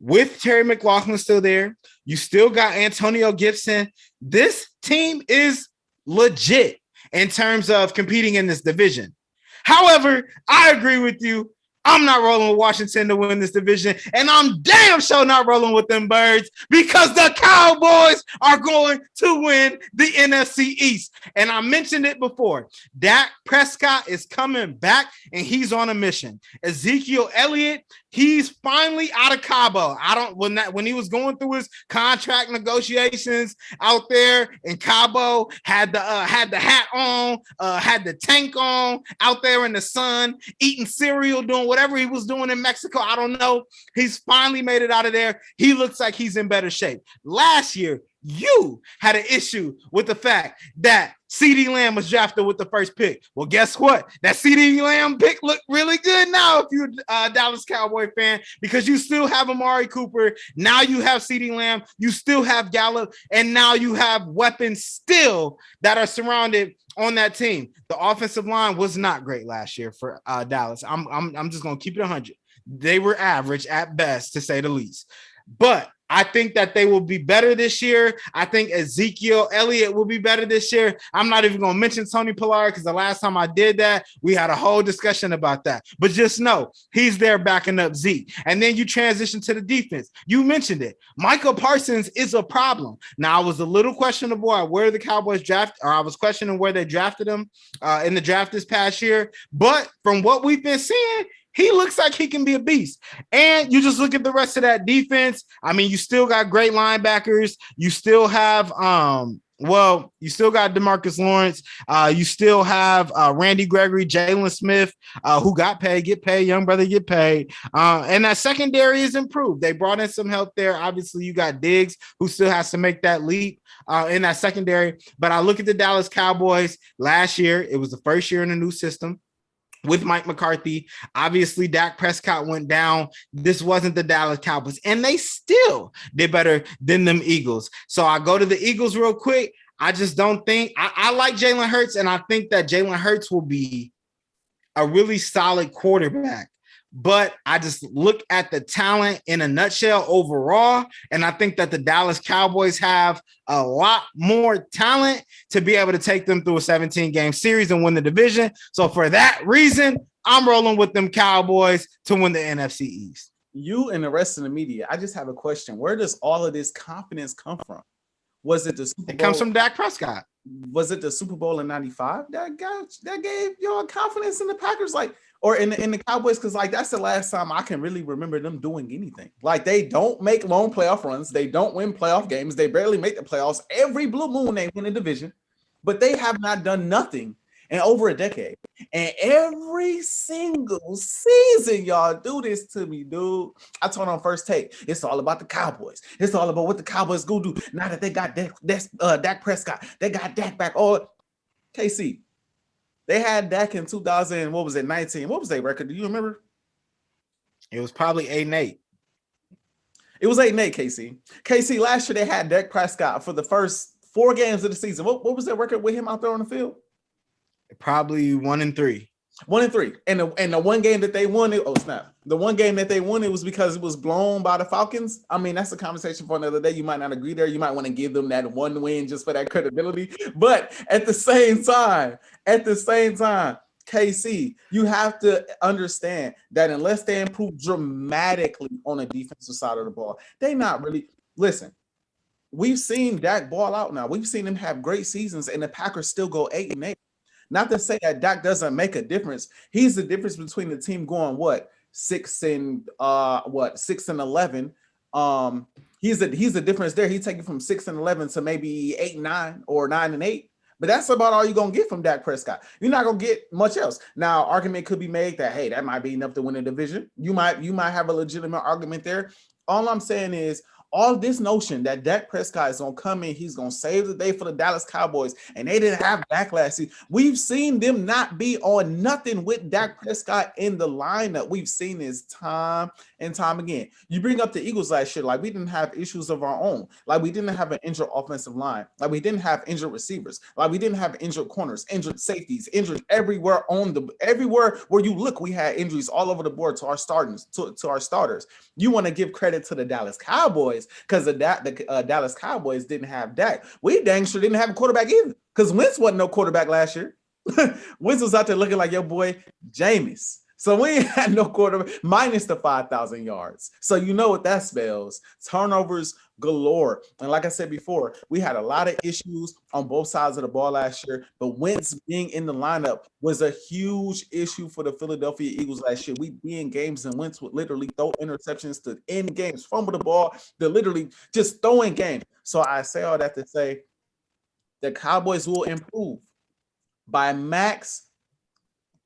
S2: with Terry McLaughlin still there, you still got Antonio Gibson. This team is legit in terms of competing in this division. However, I agree with you. I'm not rolling with Washington to win this division, and I'm damn sure not rolling with them birds because the Cowboys are going to win the NFC East. And I mentioned it before. Dak Prescott is coming back, and he's on a mission. Ezekiel Elliott, he's finally out of Cabo. When he was going through his contract negotiations out there in Cabo, had the hat on, had the tank on, out there in the sun, eating cereal, doing whatever he was doing in Mexico. I don't know. He's finally made it out of there. He looks like he's in better shape. Last year, you had an issue with the fact that CeeDee Lamb was drafted with the first pick. Well, guess what? That CeeDee Lamb pick looked really good now if you're a Dallas Cowboy fan, because you still have Amari Cooper. Now you have CeeDee Lamb. You still have Gallup. And now you have weapons still that are surrounded on that team. The offensive line was not great last year for Dallas. I'm just going to keep it 100. They were average at best, to say the least. But I think that they will be better this year. I think Ezekiel Elliott will be better this year. I'm not even going to mention Tony Pollard because the last time I did that, we had a whole discussion about that. But just know he's there backing up Zeke. And then you transition to the defense. You mentioned it. Michael Parsons is a problem. Now, I was a little questionable at where the Cowboys drafted, or I was questioning where they drafted him in the draft this past year. But from what we've been seeing, he looks like he can be a beast. And you just look at the rest of that defense. I mean, you still got great linebackers. You still have, you still got DeMarcus Lawrence. You still have Randy Gregory, Jalen Smith, who got paid, get paid, young brother, get paid. And that secondary is improved. They brought in some help there. Obviously, you got Diggs, who still has to make that leap in that secondary. But I look at the Dallas Cowboys last year. It was the first year in a new system with Mike McCarthy. Obviously, Dak Prescott went down. This wasn't the Dallas Cowboys, and they still did better than them Eagles. So I go to the Eagles real quick. I just don't think I like Jalen Hurts, and I think that Jalen Hurts will be a really solid quarterback. But I just look at the talent in a nutshell overall, and I think that the Dallas Cowboys have a lot more talent to be able to take them through a 17-game series and win the division. So for that reason, I'm rolling with them Cowboys to win the NFC East.
S1: You and the rest of the media, I just have a question. Where does all of this confidence come from? Was it the Super Bowl?
S2: It comes from Dak Prescott.
S1: Was it the Super Bowl in '95 that gave y'all confidence in the Packers? Or in the Cowboys, because that's the last time I can really remember them doing anything. They don't make long playoff runs. They don't win playoff games. They barely make the playoffs. Every blue moon they win a division, but they have not done nothing in over a decade. And every single season, y'all do this to me, dude. I told on First Take, it's all about the Cowboys. It's all about what the Cowboys go do. Now that they got Dak Prescott, they got Dak back. Oh, KC. They had Dak in 2000. What was it? 19. What was their record? Do you remember?
S2: It was probably 8-8.
S1: It was 8-8, KC. KC, last year they had Dak Prescott for the first 4 games of the season. What was their record with him out there on the field?
S2: Probably 1-3.
S1: 1-3. And the one game that they won, the one game that they won, it was because it was blown by the Falcons. I mean, that's a conversation for another day. You might not agree there. You might want to give them that one win just for that credibility. But at the same time, KC, you have to understand that unless they improve dramatically on the defensive side of the ball, they not really listen. We've seen Dak ball out now. We've seen him have great seasons, and the Packers still go 8-8. Not to say that Dak doesn't make a difference. He's the difference between the team going 6-11. He's the difference there. He's taking from 6-11 to maybe 8-9 or 9-8. But that's about all you're gonna get from Dak Prescott. You're not gonna get much else. Now, argument could be made that hey, that might be enough to win a division. You might have a legitimate argument there. All I'm saying is, all this notion that Dak Prescott is going to come in, he's going to save the day for the Dallas Cowboys, and they didn't have Dak last season. We've seen them not be on nothing with Dak Prescott in the lineup. We've seen this time and time again. You bring up the Eagles last year, like we didn't have issues of our own. Like we didn't have an injured offensive line. Like we didn't have injured receivers. Like we didn't have injured corners, injured safeties, injured everywhere where you look, we had injuries all over the board to our starters. You want to give credit to the Dallas Cowboys because the Dallas Cowboys didn't have Dak. We dang sure didn't have a quarterback either because Wentz wasn't no quarterback last year. Wentz was out there looking like your boy Jameis. So we ain't had no quarterback minus the 5,000 yards. So you know what that spells. Turnovers galore. And like I said before, we had a lot of issues on both sides of the ball last year, but Wentz being in the lineup was a huge issue for the Philadelphia Eagles last year. We'd be in games and Wentz would literally throw interceptions to end games, fumble the ball, to literally just throw in games. So I say all that to say the Cowboys will improve by max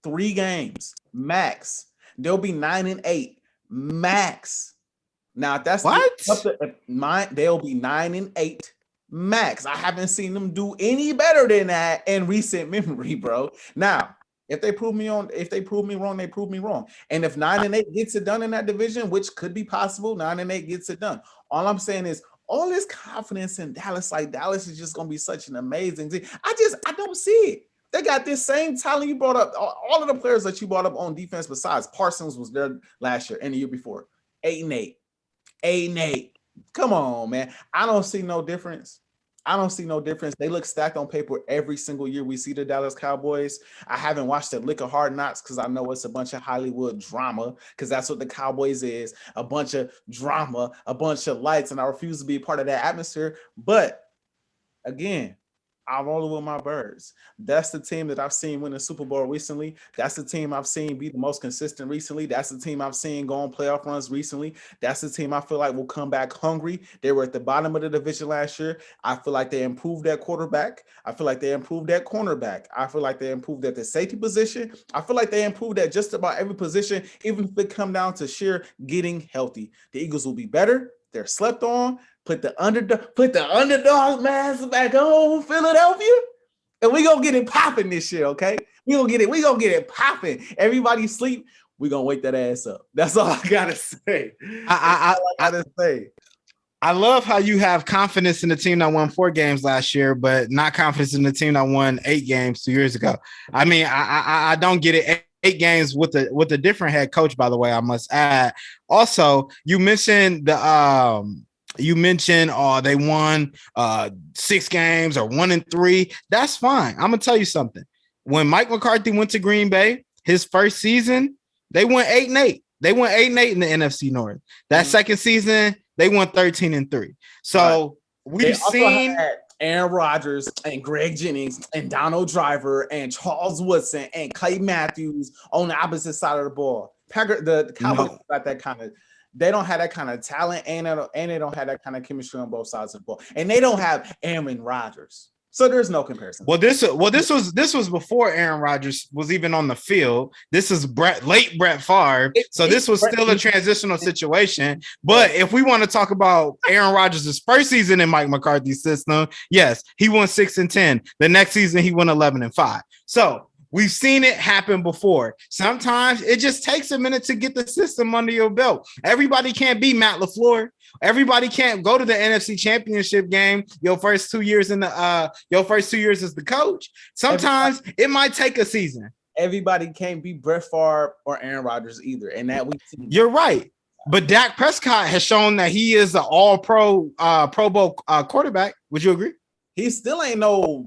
S1: 3 games. Max. They'll be 9-8. Max. Now, if that's they'll be 9-8. Max. I haven't seen them do any better than that in recent memory, bro. Now, if they prove me wrong, they prove me wrong. And if 9-8 gets it done in that division, which could be possible, 9-8 gets it done. All I'm saying is all this confidence in Dallas, like Dallas is just gonna be such an amazing team. I don't see it. They got this same talent you brought up. All of the players that you brought up on defense besides Parsons was there last year and the year before. 8-8. 8-8. Come on, man. I don't see no difference. They look stacked on paper every single year we see the Dallas Cowboys. I haven't watched a lick of Hard Knocks because I know it's a bunch of Hollywood drama because that's what the Cowboys is. A bunch of drama, a bunch of lights, and I refuse to be a part of that atmosphere. But, again, I'm rolling with my birds. That's the team that I've seen win the Super Bowl recently. That's the team I've seen be the most consistent recently. That's the team I've seen go on playoff runs recently. That's the team I feel like will come back hungry. They were at the bottom of the division last year. I feel like they improved that quarterback. I feel like they improved that cornerback. I feel like they improved at the safety position. I feel like they improved at just about every position, even if it come down to sheer getting healthy. The Eagles will be better. They're slept on. Put the underdog mask back on Philadelphia, and we gonna get it popping this year, okay? We gonna get it popping. Everybody sleep. We gonna wake that ass up. That's all I gotta say. I
S2: love how you have confidence in the team that won 4 games last year, but not confidence in the team that won 8 games 2 years ago. I mean, I don't get it. 8 games with a different head coach, by the way, I must add. Also, you mentioned they won 6 games or 1-3. That's fine. I'm gonna tell you something. When Mike McCarthy went to Green Bay, his first season, they went 8-8. They went 8-8 in the NFC North. That second season, they won 13-3. So we've seen
S1: Aaron Rodgers and Greg Jennings and Donald Driver and Charles Woodson and Clay Matthews on the opposite side of the ball. The Cowboys got that kind of. They don't have that kind of talent, and they don't have that kind of chemistry on both sides of the ball. And they don't have Aaron Rodgers. So there's no comparison.
S2: Well, this was before Aaron Rodgers was even on the field. This is late Brett Favre. So this was still a transitional situation. But if we want to talk about Aaron Rodgers' first season in Mike McCarthy's system, yes, he won 6-10. The next season, he won 11-5. So We've seen it happen before. Sometimes it just takes a minute to get the system under your belt. Everybody can't be Matt LaFleur. Everybody can't go to the NFC Championship game your first 2 years as the coach. Sometimes it might take a season.
S1: Everybody can't be Brett Favre or Aaron Rodgers either, and that we.
S2: You're right, but Dak Prescott has shown that he is an All-Pro, Pro Bowl quarterback. Would you agree?
S1: He still ain't no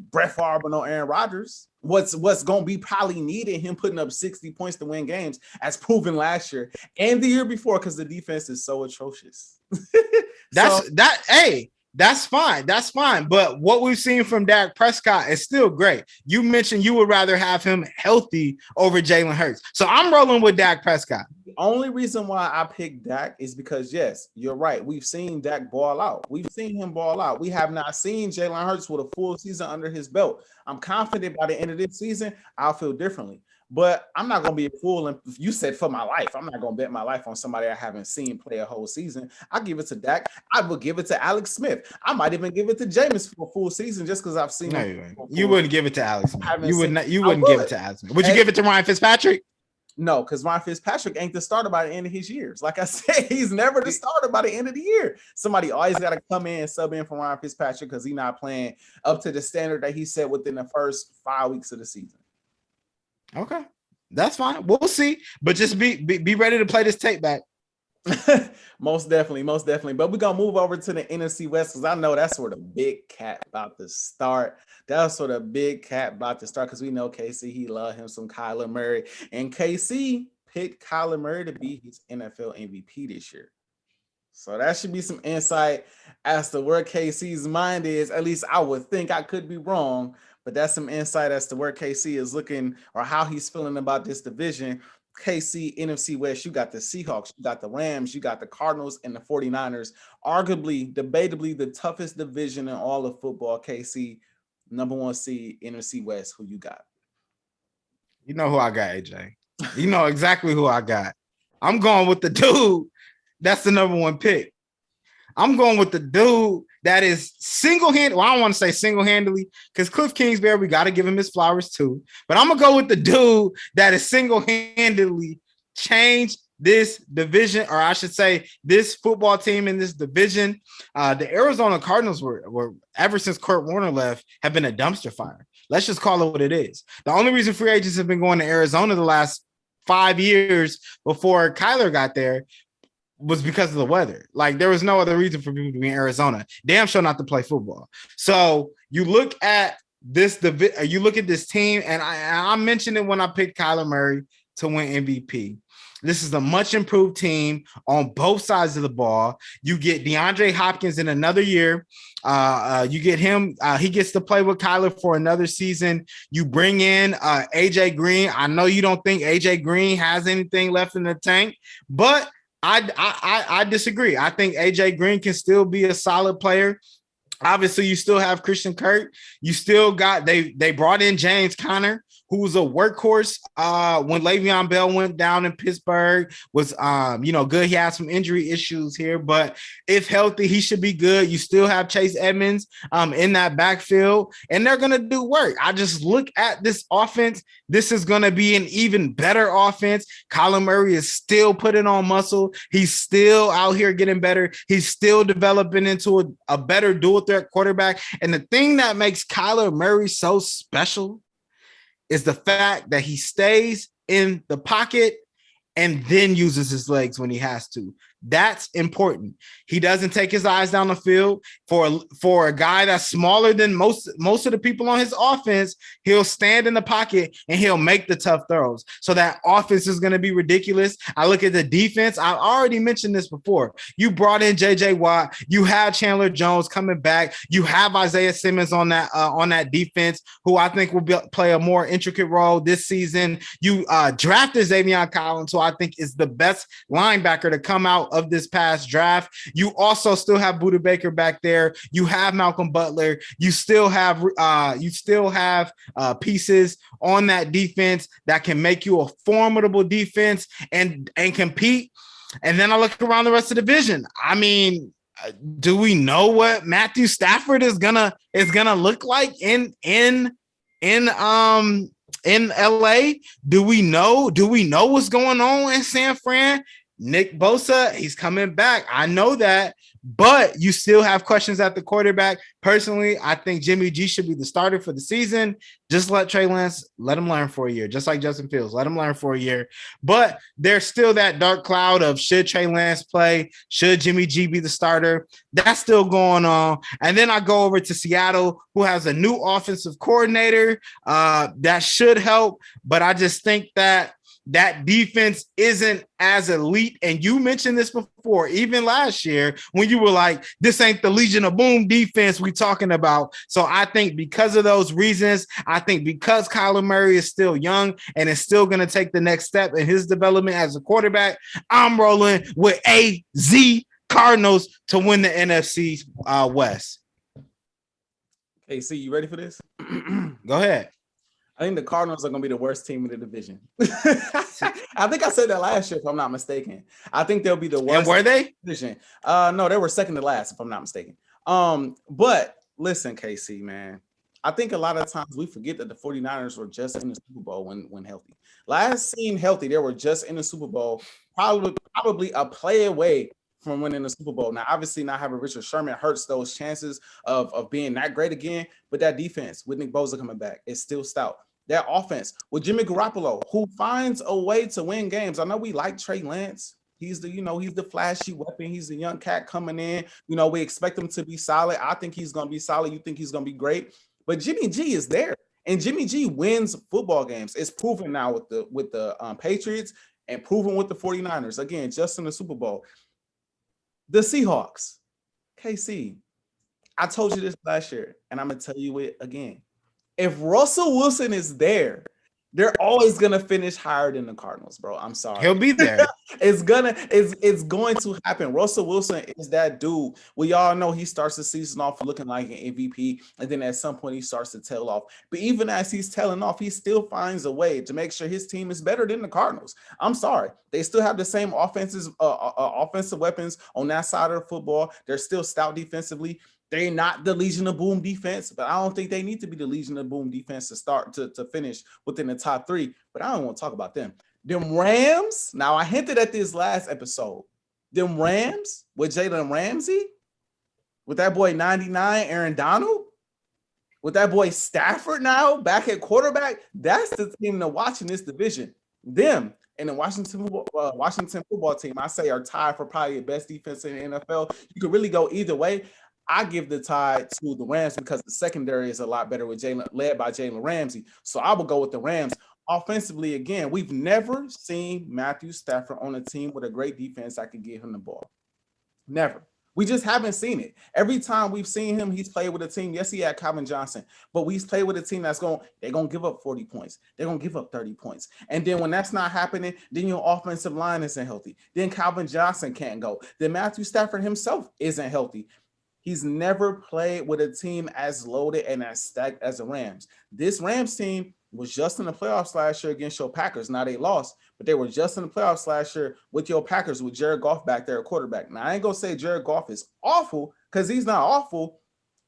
S1: Brett Favre or no Aaron Rodgers. What's going to be probably needed, him putting up 60 points to win games, as proven last year and the year before, because the defense is so atrocious.
S2: That's fine. That's fine. But what we've seen from Dak Prescott is still great. You mentioned you would rather have him healthy over Jalen Hurts. So I'm rolling with Dak Prescott.
S1: The only reason why I picked Dak is because, yes, you're right. We've seen Dak ball out. We've seen him ball out. We have not seen Jalen Hurts with a full season under his belt. I'm confident by the end of this season, I'll feel differently. But I'm not going to be a fool. And you said for my life, I'm not going to bet my life on somebody I haven't seen play a whole season. I'll give it to Dak. I will give it to Alex Smith. I might even give it to Jameis for a full season just because I've seen him.
S2: You wouldn't give it to Alex Smith. You wouldn't give it to Alex Smith. Would you give it to Ryan Fitzpatrick?
S1: No, because Ryan Fitzpatrick ain't the starter by the end of his years. Like I said, he's never the starter by the end of the year. Somebody always got to come in and sub in for Ryan Fitzpatrick because he's not playing up to the standard that he set within the first 5 weeks of the season.
S2: Okay. That's fine. We'll see. But just be ready to play this tape back.
S1: Most definitely. But we're going to move over to the NFC West because I know that's where the big cat about to start. That's where the big cat about to start because we know KC, he love him some Kyler Murray. And KC picked Kyler Murray to be his NFL MVP this year. So that should be some insight as to where KC's mind is. At least I would think. I could be wrong. But that's some insight as to where KC is looking or how he's feeling about this division. KC, NFC West, you got the Seahawks, you got the Rams, you got the Cardinals and the 49ers. Arguably, debatably, the toughest division in all of football. KC, number 1 seed, NFC West. Who you got?
S2: You know who I got, Ajae. You know exactly who I got. I'm going with the dude that's the number 1 pick. I'm going with the dude that is single-handedly, well, I don't want to say single-handedly because Cliff Kingsbury, we got to give him his flowers too. But I'm going to go with the dude that is single-handedly changed this division, or I should say this football team in this division. The Arizona Cardinals were ever since Kurt Warner left, have been a dumpster fire. Let's just call it what it is. The only reason free agents have been going to Arizona the last 5 years before Kyler got there was because of the weather. Like there was no other reason for people to be in Arizona. Damn sure not to play football. So you look at this team, and I mentioned it when I picked Kyler Murray to win MVP. This is a much improved team on both sides of the ball. You get DeAndre Hopkins in another year. You get him. He gets to play with Kyler for another season. You bring in Ajae Green. I know you don't think Ajae Green has anything left in the tank, but I disagree. I think Ajae Green can still be a solid player. Obviously, you still have Christian Kirk. You still got they brought in James Conner, who was a workhorse when Le'Veon Bell went down in Pittsburgh. Was good. He had some injury issues here, but if healthy, he should be good. You still have Chase Edmonds in that backfield, and they're gonna do work. I just look at this offense. This is gonna be an even better offense. Kyler Murray is still putting on muscle. He's still out here getting better. He's still developing into a better dual threat quarterback. And the thing that makes Kyler Murray so special is the fact that he stays in the pocket and then uses his legs when he has to. That's important. He doesn't take his eyes down the field. For a guy that's smaller than most of the people on his offense, he'll stand in the pocket and he'll make the tough throws. So that offense is going to be ridiculous. I look at the defense. I already mentioned this before. You brought in J.J. Watt. You have Chandler Jones coming back. You have Isaiah Simmons on that defense, who I think will play a more intricate role this season. You drafted Xavier Collins, who I think is the best linebacker to come out of this past draft. You also still have Budda Baker back there. You have Malcolm Butler. You still have pieces on that defense that can make you a formidable defense and compete. And then I look around the rest of the division. I mean, do we know what Matthew Stafford is gonna look like in in LA? Do we know what's going on in San Fran? Nick Bosa, he's coming back. I know that, but you still have questions at the quarterback. Personally, I think Jimmy G should be the starter for the season. Just let Trey Lance, let him learn for a year, just like Justin Fields. Let him learn for a year. But there's still that dark cloud of should Trey Lance play? Should Jimmy G be the starter? That's still going on. And then I go over to Seattle, who has a new offensive coordinator. That should help, but I just think that defense isn't as elite. And you mentioned this before, even last year, when you were like, this ain't the Legion of Boom defense we talking about. So I think because of those reasons, I think because Kyler Murray is still young and is still going to take the next step in his development as a quarterback, I'm rolling with AZ Cardinals to win the NFC West.
S1: KC, you ready for this?
S2: Go ahead.
S1: I think the Cardinals are going to be the worst team in the division. I think I said that last year, if I'm not mistaken. I think they'll be the worst.
S2: And were they?
S1: Division. No, they were second to last, if I'm not mistaken. But listen, KC, man, I think a lot of times we forget that the 49ers were just in the Super Bowl when healthy. Last seen healthy, they were just in the Super Bowl, probably a play away from winning the Super Bowl. Now, obviously, not having Richard Sherman hurts those chances of being that great again. But that defense with Nick Bosa coming back is still stout. That offense with Jimmy Garoppolo, who finds a way to win games. I know we like Trey Lance. He's the flashy weapon. He's the young cat coming in. We expect him to be solid. I think he's going to be solid. You think he's going to be great. But Jimmy G is there. And Jimmy G wins football games. It's proven now with the Patriots and proven with the 49ers. Again, just in the Super Bowl. The Seahawks. KC, I told you this last year, and I'm going to tell you it again. If Russell Wilson is there, they're always gonna finish higher than the Cardinals, bro. I'm sorry.
S2: He'll be there.
S1: It's going to happen. Russell Wilson is that dude. We all know he starts the season off looking like an MVP, and then at some point he starts to tail off. But even as he's tailing off, he still finds a way to make sure his team is better than the Cardinals. I'm sorry. They still have the same offensive weapons on that side of the football. They're still stout defensively. They're not the Legion of Boom defense, but I don't think they need to be the Legion of Boom defense to start to finish within the top three. But I don't want to talk about them. Them Rams, now I hinted at this last episode. Them Rams with Jalen Ramsey, with that boy 99, Aaron Donald, with that boy Stafford now back at quarterback, that's the team to watch in this division. Them and the Washington football team, I say, are tied for probably the best defense in the NFL. You could really go either way. I give the tie to the Rams because the secondary is a lot better with led by Jalen Ramsey. So I will go with the Rams. Offensively, again, we've never seen Matthew Stafford on a team with a great defense that could give him the ball. Never. We just haven't seen it. Every time we've seen him, he's played with a team. Yes, he had Calvin Johnson, but we've played with a team they're going to give up 40 points. They're going to give up 30 points. And then when that's not happening, then your offensive line isn't healthy. Then Calvin Johnson can't go. Then Matthew Stafford himself isn't healthy. He's never played with a team as loaded and as stacked as the Rams. This Rams team was just in the playoffs last year against your Packers. Now they lost, but they were just in the playoffs last year with your Packers with Jared Goff back there at quarterback. Now I ain't gonna say Jared Goff is awful because he's not awful,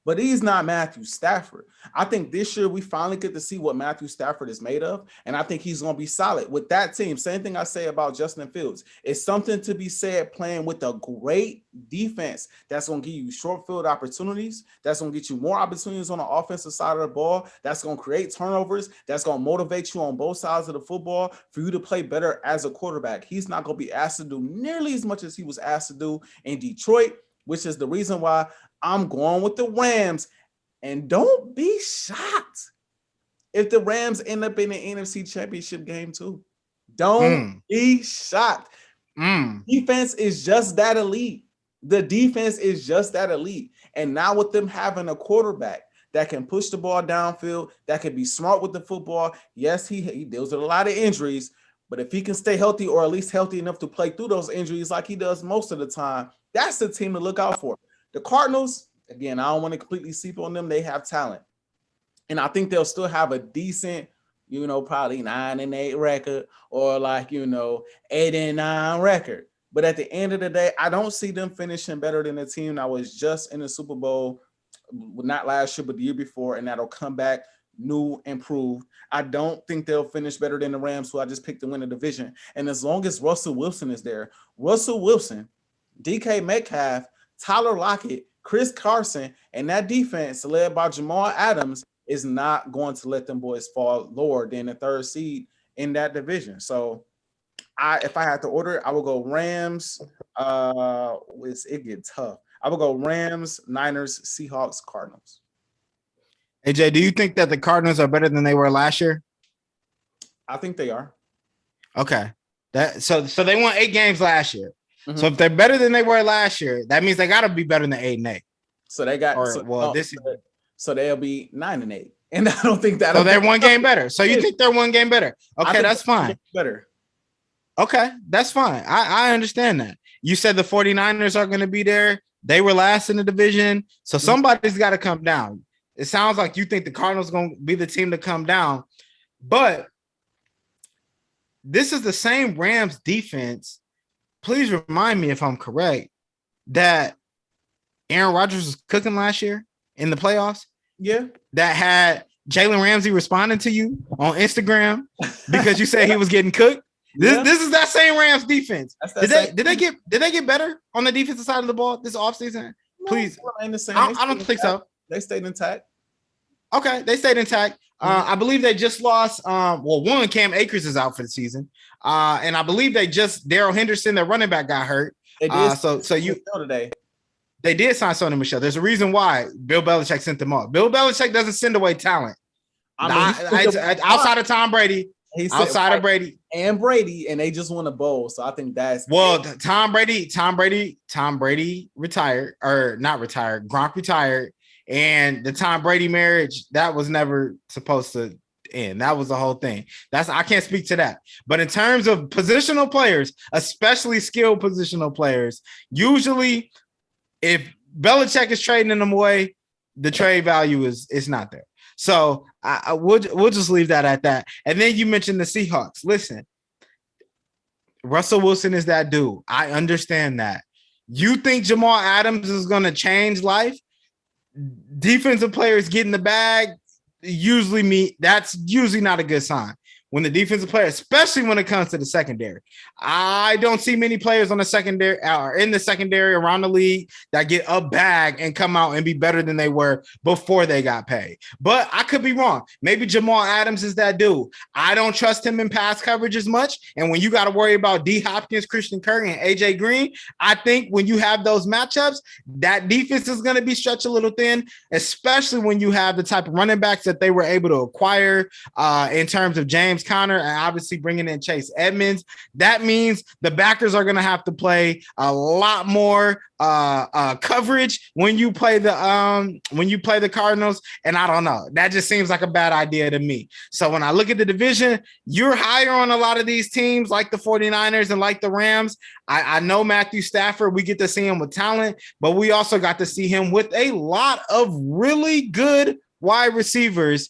S1: but he's not Matthew Stafford. I think this year we finally get to see what Matthew Stafford is made of, and I think he's going to be solid with that team. Same thing I say about Justin Fields. It's something to be said playing with a great defense that's going to give you short field opportunities, that's going to get you more opportunities on the offensive side of the ball, that's going to create turnovers, that's going to motivate you on both sides of the football for you to play better as a quarterback. He's not going to be asked to do nearly as much as he was asked to do in Detroit, which is the reason why I'm going with the Rams. And don't be shocked if the Rams end up in the NFC Championship game too. Don't be shocked. Defense is just that elite. The defense is just that elite. And now with them having a quarterback that can push the ball downfield, that can be smart with the football. Yes, he deals with a lot of injuries, but if he can stay healthy or at least healthy enough to play through those injuries like he does most of the time, that's the team to look out for. The Cardinals, again, I don't want to completely sleep on them. They have talent. And I think they'll still have a decent, probably 9-8 record or 8-9 record. But at the end of the day, I don't see them finishing better than the team that was just in the Super Bowl, not last year, but the year before, and that'll come back new, improved. I don't think they'll finish better than the Rams, who I just picked to win the division. And as long as Russell Wilson is there, Russell Wilson, DK Metcalf, Tyler Lockett, Chris Carson, and that defense led by Jamal Adams is not going to let them boys fall lower than the third seed in that division. So if I had to order, I would go Rams. It gets tough. I would go Rams, Niners, Seahawks, Cardinals.
S2: AJ, do you think that the Cardinals are better than they were last year?
S1: I think they are.
S2: Okay. So they won 8 games last year.
S1: Mm-hmm.
S2: So if they're better than they were last year, that means they got to be better than 8-8.
S1: So they got so they'll be 9-8. And I don't think that.
S2: So they're one game better. So you think they're one game better? Okay, that's fine.
S1: Better.
S2: Okay, that's fine. I understand that. You said the 49ers are going to be there. They were last in the division. So somebody's got to come down. It sounds like you think the Cardinals are going to be the team to come down. But this is the same Rams defense. Please remind me if I'm correct that Aaron Rodgers was cooking last year in the playoffs.
S1: Yeah. That
S2: had Jalen Ramsey responding to you on Instagram because you said he was getting cooked. This is that same Rams defense. Did they get better on the defensive side of the ball this offseason? Please. I don't think so.
S1: They stayed intact.
S2: Okay, they stayed intact. I believe they just lost. One, Cam Akers is out for the season. And I believe Darrell Henderson, their running back, got hurt. They did sign Sony Michel. There's a reason why Bill Belichick sent them off. Bill Belichick doesn't send away talent. Outside of Tom Brady. Outside of Brady.
S1: And Brady, and they just won a bowl. So I think that's
S2: Tom Brady retired, or not retired. Gronk retired. And the Tom Brady marriage, that was never supposed to end. That was the whole thing. I can't speak to that. But in terms of positional players, especially skilled positional players, usually if Belichick is trading them away, the trade value is not there. So we'll just leave that at that. And then you mentioned the Seahawks. Listen, Russell Wilson is that dude. I understand that. You think Jamal Adams is going to change life? Defensive players get in the bag. That's usually not a good sign. When the defensive player, especially when it comes to the secondary, I don't see many players on the secondary or in the secondary around the league that get a bag and come out and be better than they were before they got paid. But I could be wrong. Maybe Jamal Adams is that dude. I don't trust him in pass coverage as much. And when you got to worry about D. Hopkins, Christian Kirk, and AJ Green, I think when you have those matchups, that defense is going to be stretched a little thin, especially when you have the type of running backs that they were able to acquire in terms of James Conner and obviously bringing in Chase Edmonds. That means the backers are going to have to play a lot more coverage when you play the Cardinals. And I don't know, that just seems like a bad idea to me. So when I look at the division, you're higher on a lot of these teams like the 49ers and like the Rams. I know Matthew Stafford, we get to see him with talent, but we also got to see him with a lot of really good wide receivers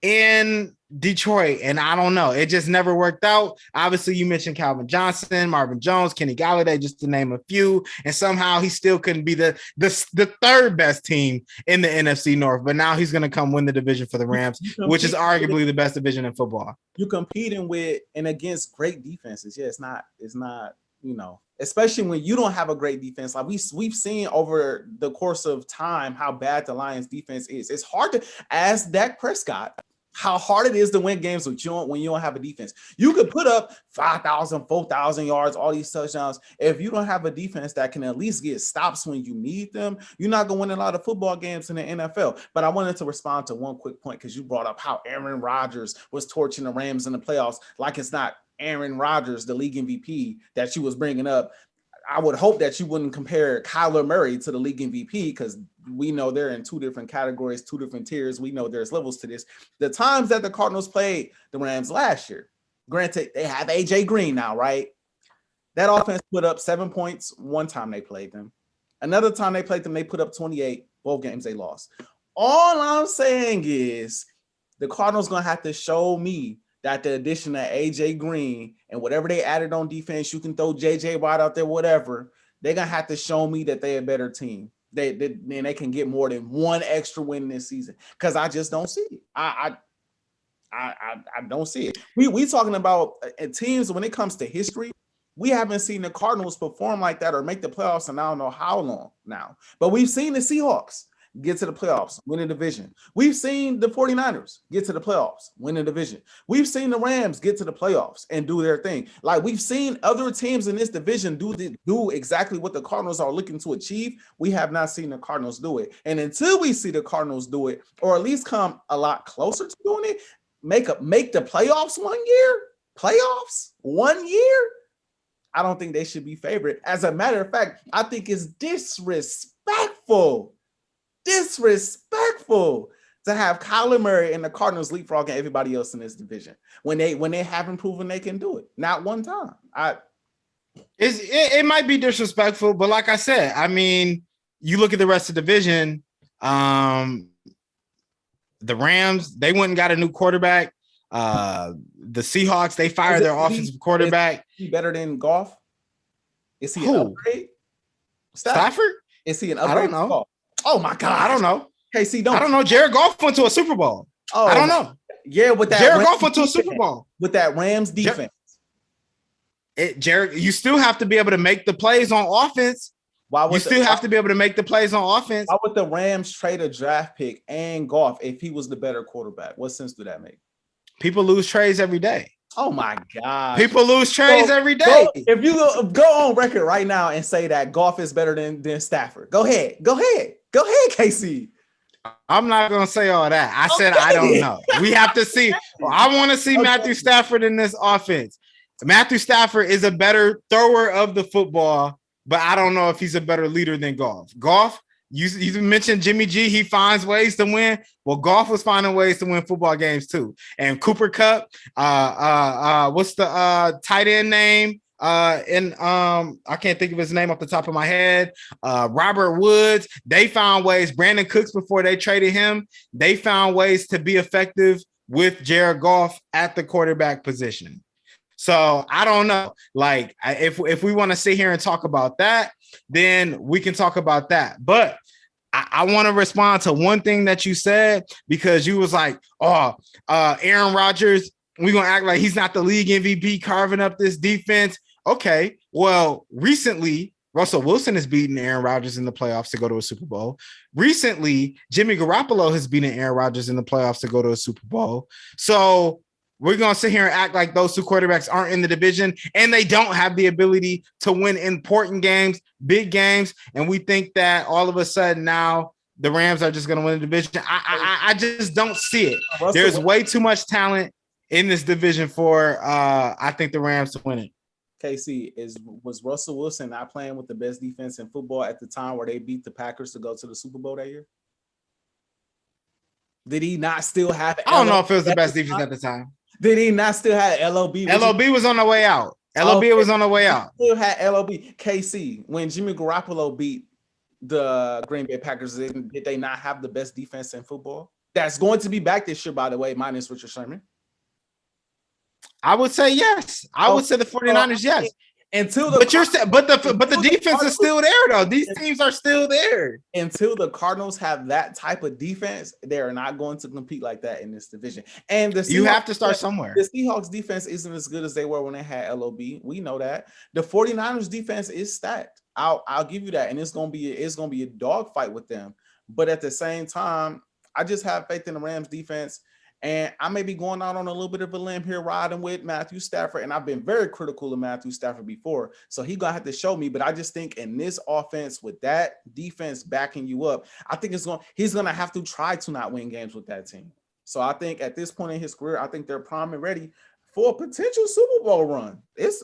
S2: in Detroit, and I don't know. It just never worked out. Obviously, you mentioned Calvin Johnson, Marvin Jones, Kenny Galladay, just to name a few, and somehow he still couldn't be the third best team in the NFC North. But now he's going to come win the division for the Rams, which is arguably the best division in football.
S1: You're competing with and against great defenses. Yeah, it's not. Especially when you don't have a great defense. Like we've seen over the course of time how bad the Lions defense is. It's hard to ask Dak Prescott how hard it is to win games when you don't have a defense. You could put up 5,000, 4,000 yards, all these touchdowns. If you don't have a defense that can at least get stops when you need them, you're not going to win a lot of football games in the NFL. But I wanted to respond to one quick point because you brought up how Aaron Rodgers was torching the Rams in the playoffs like it's not Aaron Rodgers, the league MVP that you was bringing up. I would hope that you wouldn't compare Kyler Murray to the league MVP because we know they're in two different categories, two different tiers. We know there's levels to this. The times that the Cardinals played the Rams last year, granted, they have AJ Green now, right? That offense put up 7 points one time they played them. Another time they played them, they put up 28. Both games they lost. All I'm saying is the Cardinals going to have to show me that the addition of AJ Green and whatever they added on defense, you can throw JJ Watt out there, whatever. They're going to have to show me that they're a better team. They can get more than one extra win this season because I just don't see it. I don't see it. We talking about teams when it comes to history. We haven't seen the Cardinals perform like that or make the playoffs in I don't know how long now. But we've seen the Seahawks get to the playoffs, win a division. We've seen the 49ers get to the playoffs, win a division. We've seen the Rams get to the playoffs and do their thing. Like we've seen other teams in this division do exactly what the Cardinals are looking to achieve. We have not seen the Cardinals do it. And until we see the Cardinals do it, or at least come a lot closer to doing it, make the playoffs 1 year, playoffs 1 year, I don't think they should be favored. As a matter of fact, I think it's disrespectful to have Kyler Murray and the Cardinals leapfrogging everybody else in this division when they haven't proven they can do it. Not one time.
S2: It might be disrespectful, but like I said, I mean, you look at the rest of the division. The Rams, they went and got a new quarterback. The Seahawks, they fired their offensive quarterback.
S1: Is he better than Goff? Is he
S2: Who?
S1: an upgrade?
S2: Stafford?
S1: Is he an upgrade?
S2: I don't know.
S1: Oh my God.
S2: I don't know.
S1: KC,
S2: I don't know. Jared Goff went to a Super Bowl.
S1: Oh,
S2: I don't know.
S1: Yeah, with that
S2: Jared Goff went to a Super Bowl.
S1: With that Rams defense.
S2: Jared, you still have to be able to make the plays on offense. You still have to be able to make the plays on offense.
S1: Why would the Rams trade a draft pick and Goff if he was the better quarterback? What sense do that make?
S2: People lose trades every day.
S1: Oh my God.
S2: People lose trades every day.
S1: If you go on record right now and say that Goff is better than Stafford, go ahead, KC.
S2: I'm not going to say all that. I said, I don't know. We have to see. I want to see Matthew Stafford in this offense. Matthew Stafford is a better thrower of the football, but I don't know if he's a better leader than Goff. Goff, you mentioned Jimmy G. He finds ways to win. Well, Goff was finding ways to win football games too. And Cooper Kupp, what's the tight end name? I can't think of his name off the top of my head. Robert Woods. They found ways. Brandon Cooks, before they traded him, they found ways to be effective with Jared Goff at the quarterback position. So I don't know. Like, if we want to sit here and talk about that, then we can talk about that. But I want to respond to one thing that you said, because you was like, Aaron Rodgers, we're going to act like he's not the league MVP carving up this defense. Okay, well, recently, Russell Wilson has beaten Aaron Rodgers in the playoffs to go to a Super Bowl. Recently, Jimmy Garoppolo has beaten Aaron Rodgers in the playoffs to go to a Super Bowl. So we're going to sit here and act like those two quarterbacks aren't in the division and they don't have the ability to win important games, big games. And we think that all of a sudden now the Rams are just going to win the division. I just don't see it. There's way too much talent in this division for I think the Rams to win it.
S1: KC, was Russell Wilson not playing with the best defense in football at the time where they beat the Packers to go to the Super Bowl that year? Did he not still have?
S2: I don't know if it was the best defense at the time.
S1: Did he not still have LOB?
S2: LOB was on the way out. LOB was on the way out.
S1: Still had LOB. KC, when Jimmy Garoppolo beat the Green Bay Packers, did they not have the best defense in football? That's going to be back this year, by the way, minus Richard Sherman.
S2: I would say yes. I would say the 49ers, yes. But the defense is still there, though. These teams are still there.
S1: Until the Cardinals have that type of defense, they're not going to compete like that in this division. And you have
S2: to start somewhere.
S1: The Seahawks defense isn't as good as they were when they had LOB. We know that. The 49ers defense is stacked. I'll give you that. And it's gonna be a dogfight with them. But at the same time, I just have faith in the Rams defense. And I may be going out on a little bit of a limb here, riding with Matthew Stafford. And I've been very critical of Matthew Stafford before. So he's going to have to show me. But I just think in this offense, with that defense backing you up, I think he's going to have to try to not win games with that team. So I think at this point in his career, I think they're prime and ready for a potential Super Bowl run. It's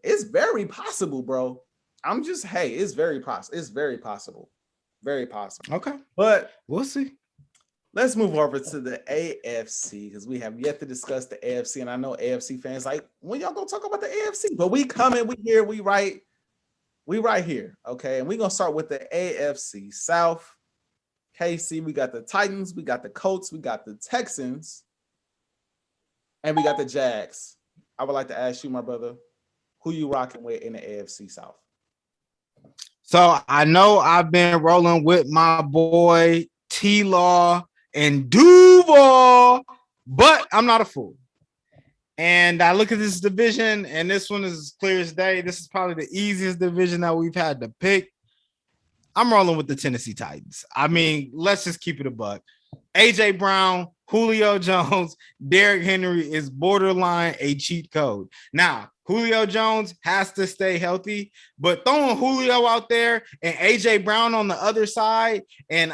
S1: very possible, bro. It's very possible. It's very possible. Very possible.
S2: Okay.
S1: But
S2: we'll see.
S1: Let's move over to the AFC because we have yet to discuss the AFC. And I know AFC fans like, when y'all gonna talk about the AFC? But we coming, we here, we right here. Okay. And we're gonna start with the AFC South. KC, we got the Titans, we got the Colts, we got the Texans, and we got the Jags. I would like to ask you, my brother, who you rocking with in the AFC South?
S2: So I know I've been rolling with my boy T-Law and Duval, but I'm not a fool. And I look at this division, and this one is as clear as day. This is probably the easiest division that we've had to pick. I'm rolling with the Tennessee Titans. I mean, let's just keep it a buck. AJ Brown, Julio Jones, Derrick Henry is borderline a cheat code. Now, Julio Jones has to stay healthy, but throwing Julio out there and AJ Brown on the other side and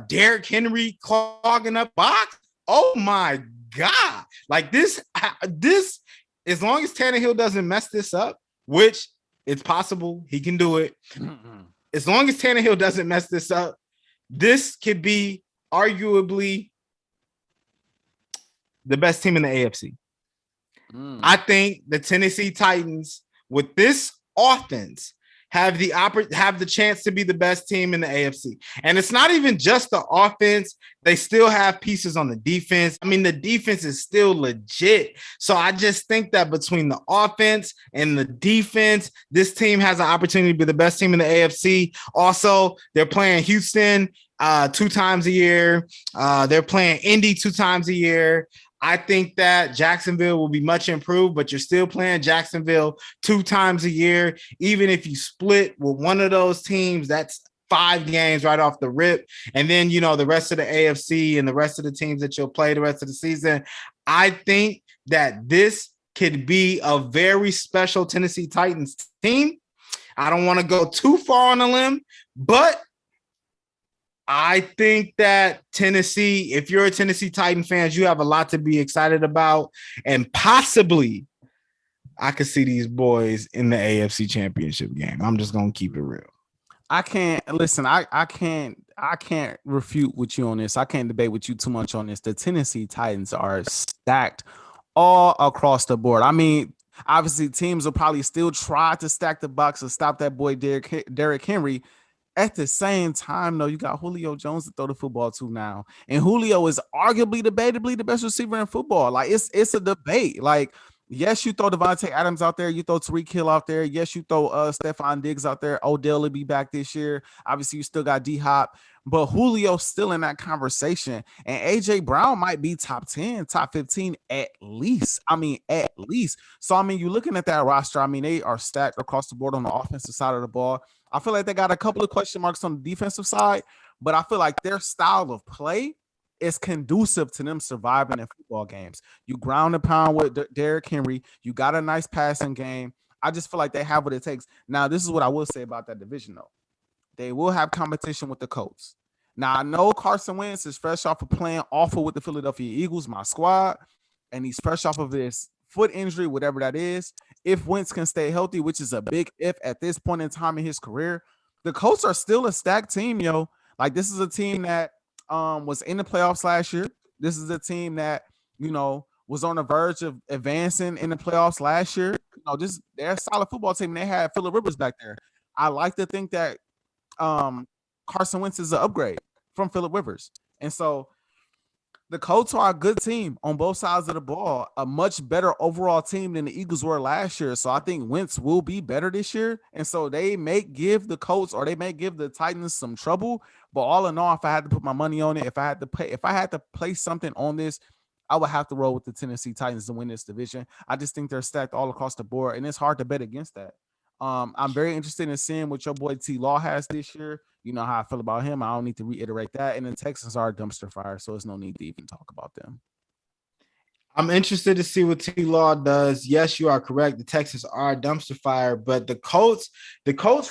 S2: Derrick Henry clogging up box, oh my God. Like this, as long as Tannehill doesn't mess this up, which it's possible he can do it. As long as Tannehill doesn't mess this up, this could be arguably the best team in the AFC. I think the Tennessee Titans with this offense have the chance to be the best team in the AFC. And it's not even just the offense. They still have pieces on the defense. I mean, the defense is still legit. So I just think that between the offense and the defense, this team has an opportunity to be the best team in the AFC. Also, they're playing Houston 2 times a year. They're playing Indy 2 times a year. I think that Jacksonville will be much improved, but you're still playing Jacksonville 2 times a year. Even if you split with one of those teams, that's 5 games right off the rip. And then, you know, the rest of the AFC and the rest of the teams that you'll play the rest of the season. I think that this could be a very special Tennessee Titans team. I don't want to go too far on a limb, but I think that Tennessee, if you're a Tennessee Titan fan, you have a lot to be excited about. And possibly I could see these boys in the AFC Championship game. I'm just going to keep it real.
S4: I can't listen. I can't refute with you on this. I can't debate with you too much on this. The Tennessee Titans are stacked all across the board. I mean, obviously teams will probably still try to stack the box to stop that boy Derrick Henry. At the same time, though, you got Julio Jones to throw the football to now. And Julio is arguably, debatably the best receiver in football. Like, it's a debate. Like, yes, you throw Devontae Adams out there. You throw Tyreek Hill out there. Yes, you throw Stephon Diggs out there. Odell will be back this year. Obviously, you still got D-Hop. But Julio's still in that conversation. And A.J. Brown might be top 10, top 15 at least. I mean, at least. So, I mean, you're looking at that roster. I mean, they are stacked across the board on the offensive side of the ball. I feel like they got a couple of question marks on the defensive side, but I feel like their style of play is conducive to them surviving in football games. You ground and pound with Derrick Henry. You got a nice passing game. I just feel like they have what it takes. Now, this is what I will say about that division, though. They will have competition with the Colts. Now, I know Carson Wentz is fresh off of playing awful with the Philadelphia Eagles, my squad, and he's fresh off of his foot injury, whatever that is. If Wentz can stay healthy, which is a big if at this point in time in his career, the Colts are still a stacked team, yo. Like, this is a team that was in the playoffs last year. This is a team that, you know, was on the verge of advancing in the playoffs last year. You know, they're a solid football team. They had Phillip Rivers back there. I like to think that Carson Wentz is an upgrade from Phillip Rivers. And so the Colts are a good team on both sides of the ball, a much better overall team than the Eagles were last year. So I think Wentz will be better this year. And so they may give the Colts or they may give the Titans some trouble. But all in all, if I had to put my money on it, if I had to place something on this, I would have to roll with the Tennessee Titans to win this division. I just think they're stacked all across the board, and it's hard to bet against that. I'm very interested in seeing what your boy T Law has this year. You know how I feel about him. I don't need to reiterate that. And the Texans are a dumpster fire, so there's no need to even talk about them.
S2: I'm interested to see what T Law does. Yes, you are correct. The Texans are a dumpster fire, but the Colts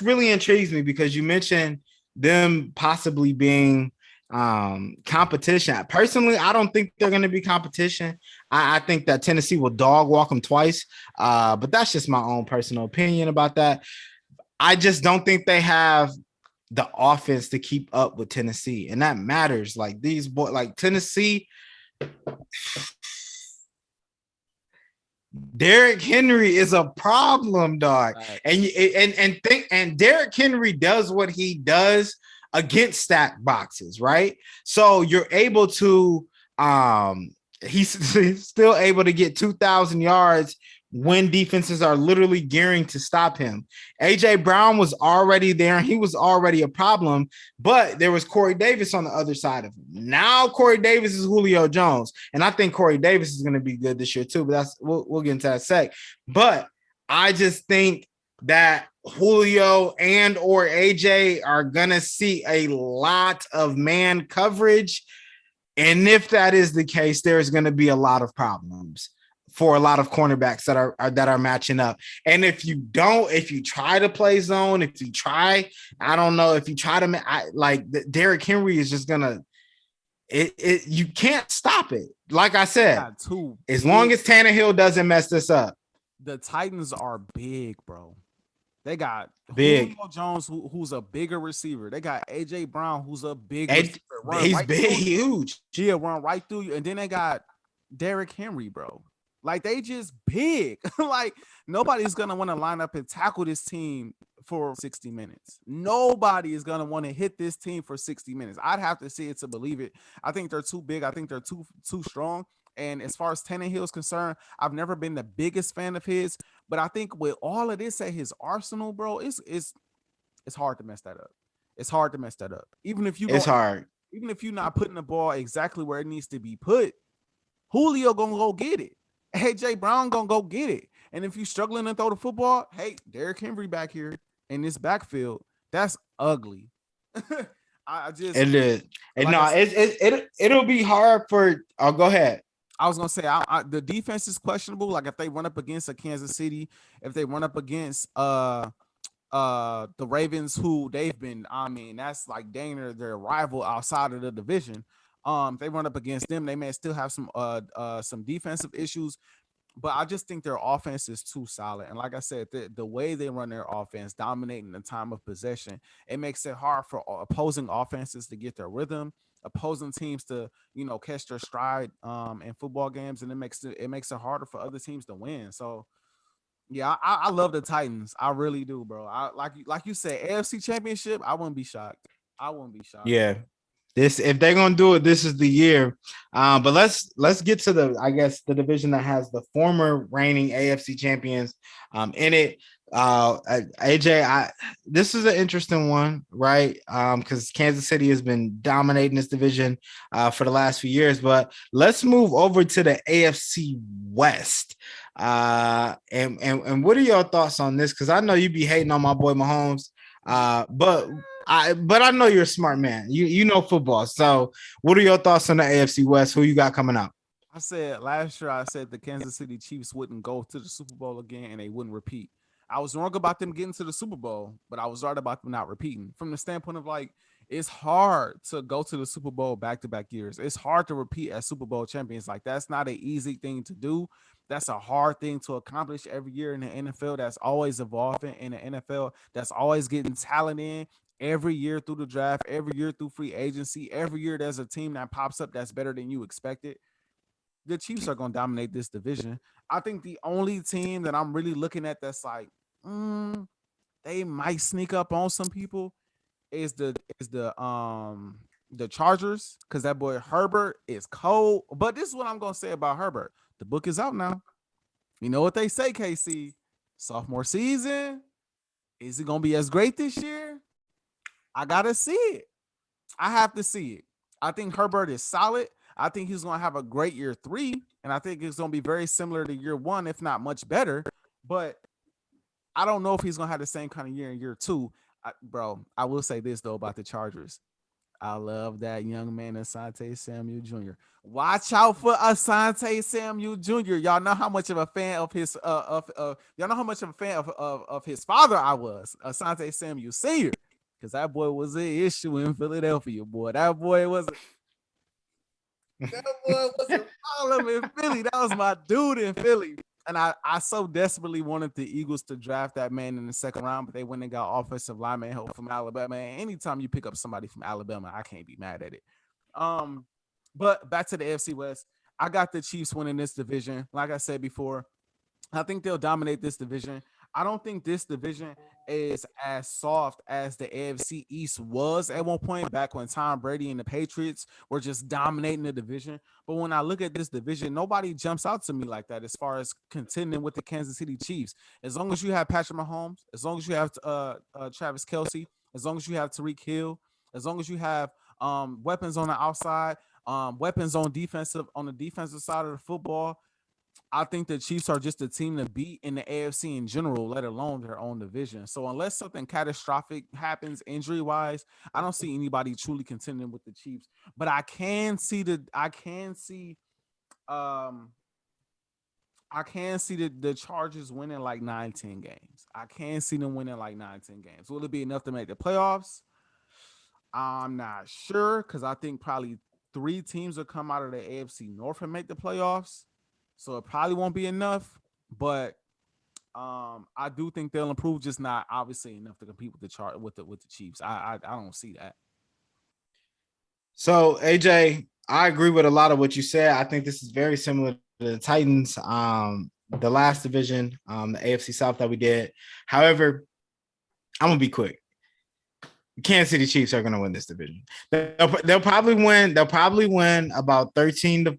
S2: really intrigues me because you mentioned them possibly being competition. Personally, I don't think they're going to be competition. I think that Tennessee will dog walk them twice, but that's just my own personal opinion about that. I just don't think they have the offense to keep up with Tennessee, and that matters. Like these boys, like Tennessee, Derrick Henry is a problem, dog. Right. And Derrick Henry does what he does against stacked boxes, right? So you're able to he's still able to get 2,000 yards when defenses are literally gearing to stop him. AJ Brown was already there. He was already a problem, but there was Corey Davis on the other side of him. Now Corey Davis is Julio Jones, and I think Corey Davis is going to be good this year too, but we'll get into that sec. But I just think that Julio and or AJ are going to see a lot of man coverage, and if that is the case, there's going to be a lot of problems for a lot of cornerbacks that are matching up. And if you try to play zone, I don't know, if you try to Derrick Henry is just gonna, you can't stop it. Like I said, as long as Tannehill doesn't mess this up.
S4: The Titans are big, bro. They got
S2: big
S4: Julio Jones, who's a bigger receiver. They got AJ Brown, who's a big
S2: receiver. He's big, huge.
S4: He'll run right through you. And then they got Derrick Henry, bro. Like, they just big. Like, nobody's going to want to line up and tackle this team for 60 minutes. Nobody is going to want to hit this team for 60 minutes. I'd have to see it to believe it. I think they're too big. I think they're too strong. And as far as Tannehill is concerned, I've never been the biggest fan of his. But I think with all of this at his arsenal, bro, it's hard to mess that up. It's hard to mess that up. Even if you're not putting the ball exactly where it needs to be put, Julio going to go get it. AJ Brown gonna go get it. And if you're struggling to throw the football, hey, Derrick Henry back here in this backfield, that's ugly.
S2: It'll be hard for. Oh, go ahead.
S4: I was gonna say the defense is questionable. Like, if they run up against a Kansas City, if they run up against the Ravens, who they've been, that's like dang near their rival outside of the division. If they run up against them, they may still have some defensive issues, but I just think their offense is too solid. And like I said, the way they run their offense, dominating the time of possession, it makes it hard for opposing offenses to get their rhythm, opposing teams to, catch their stride in football games, and it makes it harder for other teams to win. So yeah, I love the Titans. I really do, bro. Like you said, AFC Championship, I wouldn't be shocked.
S2: Yeah. If they're gonna do it, this is the year. But let's get to the division that has the former reigning AFC champions in it. AJ, this is an interesting one, right? Because Kansas City has been dominating this division for the last few years. But let's move over to the AFC West. And what are your thoughts on this? Because I know you be hating on my boy Mahomes, but I know you're a smart man. You know football. So what are your thoughts on the AFC West? Who you got coming up?
S4: I said last year, the Kansas City Chiefs wouldn't go to the Super Bowl again, and they wouldn't repeat. I was wrong about them getting to the Super Bowl, but I was right about them not repeating. From the standpoint of, like, it's hard to go to the Super Bowl back-to-back years. It's hard to repeat as Super Bowl champions. Like, that's not an easy thing to do. That's a hard thing to accomplish every year in the NFL. That's always evolving in the NFL. That's always getting talent in. Every year through the draft, every year through free agency, every year there's a team that pops up that's better than you expected. The Chiefs are going to dominate this division. I think the only team that I'm really looking at that's like, they might sneak up on some people is the Chargers, because that boy Herbert is cold. But this is what I'm going to say about Herbert. The book is out now. You know what they say, KC? Sophomore season. Is it going to be as great this year? I got to see it. I have to see it. I think Herbert is solid. I think he's going to have a great year 3. And I think it's going to be very similar to year 1, if not much better. But I don't know if he's going to have the same kind of year in year 2. Bro, I will say this, though, about the Chargers. I love that young man, Asante Samuel Jr. Watch out for Asante Samuel Jr. Y'all know how much of a fan of his y'all know how much of a fan of his father I was, Asante Samuel Sr. Because that boy was an issue in Philadelphia, boy. That boy was a problem in Philly. That was my dude in Philly. And I so desperately wanted the Eagles to draft that man in the second round, but they went and got offensive lineman help from Alabama. And anytime you pick up somebody from Alabama, I can't be mad at it. But back to the AFC West, I got the Chiefs winning this division. Like I said before, I think they'll dominate this division. I don't think this division is as soft as the AFC East was at one point back when Tom Brady and the Patriots were just dominating the division. But when I look at this division, nobody jumps out to me like that as far as contending with the Kansas City Chiefs. As long as you have Patrick Mahomes, as long as you have Travis Kelce, as long as you have Tyreek Hill, as long as you have weapons on the outside, weapons on the defensive side of the football, I think the Chiefs are just a team to beat in the AFC in general, let alone their own division. So unless something catastrophic happens injury-wise, I don't see anybody truly contending with the Chiefs. But I can see the Chargers winning like 9-10 games. I can see them winning like 9-10 games. Will it be enough to make the playoffs? I'm not sure, because I think probably 3 teams will come out of the AFC North and make the playoffs. So it probably won't be enough, but I do think they'll improve, just not obviously enough to compete with the Chiefs. I don't see that.
S2: So AJ, I agree with a lot of what you said. I think this is very similar to the Titans, the last division, the AFC South that we did. However, I'm gonna be quick. Kansas City Chiefs are gonna win this division. They'll probably win. They'll probably win about 13 to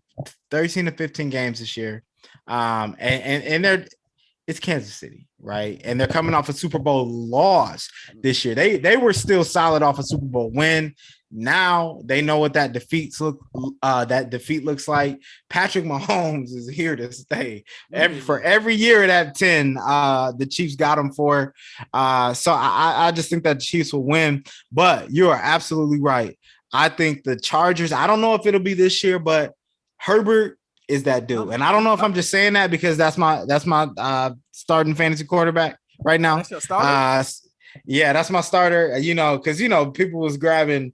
S2: 15 games this year. And it's Kansas City, right? And they're coming off a Super Bowl loss this year. They were still solid off a Super Bowl win. Now they know what that defeat looks like. Patrick Mahomes is here to stay. For every year at that 10, the Chiefs got him for. So I just think that the Chiefs will win. But you are absolutely right. I think the Chargers, I don't know if it'll be this year, but Herbert is that dude. And I don't know if I'm just saying that because that's my starting fantasy quarterback right now.
S4: That's your starter?
S2: Yeah, that's my starter. Because people was grabbing.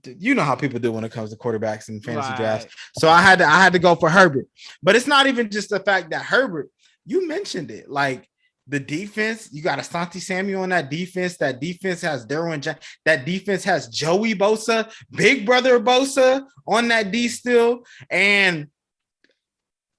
S2: You know how people do when it comes to quarterbacks and fantasy drafts. So I had to go for Herbert. But it's not even just the fact that Herbert, you mentioned it, like the defense, you got Asante Samuel on that defense. That defense has Derwin Jackson. That defense has Joey Bosa, big brother Bosa on that D still. And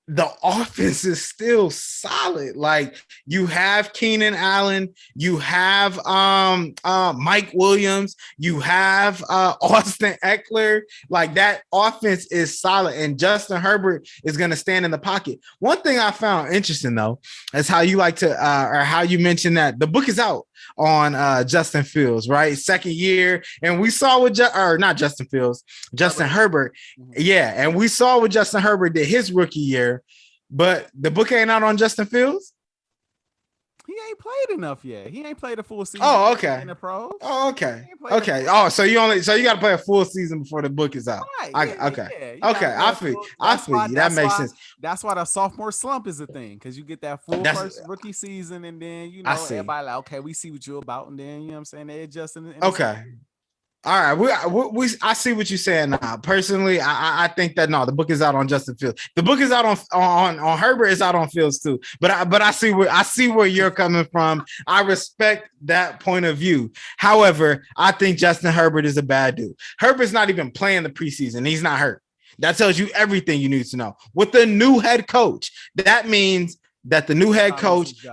S2: the offense is still solid. Like you have Keenan Allen, you have Mike Williams, you have Austin Eckler. Like that offense is solid, and Justin Herbert is going to stand in the pocket. One thing I found interesting though is how you like to or how you mentioned that the book is out on Justin Fields, right? Second year, and we saw what not Justin Fields, Justin Herbert. Yeah, and we saw what Justin Herbert did his rookie year, but the book ain't out on Justin Fields.
S4: He ain't played enough yet. He ain't played a full season.
S2: Oh, okay.
S4: In the pros.
S2: Oh, okay. Okay. Oh, so you got to play a full season before the book is out.
S4: Right.
S2: Okay. I feel you. That makes sense.
S4: That's why the sophomore slump is a thing, because you get that full first rookie season, and then everybody like, okay, we see what you're about, and then you know what I'm saying, they adjust.
S2: Okay. All right, I see what you're saying now. Personally, I think that no, the book is out on Justin Fields. The book is out on Herbert. Is out on Fields too. But I see where you're coming from. I respect that point of view. However, I think Justin Herbert is a bad dude. Herbert's not even playing the preseason. He's not hurt. That tells you everything you need to know. With the new head coach, that means that the new head coach.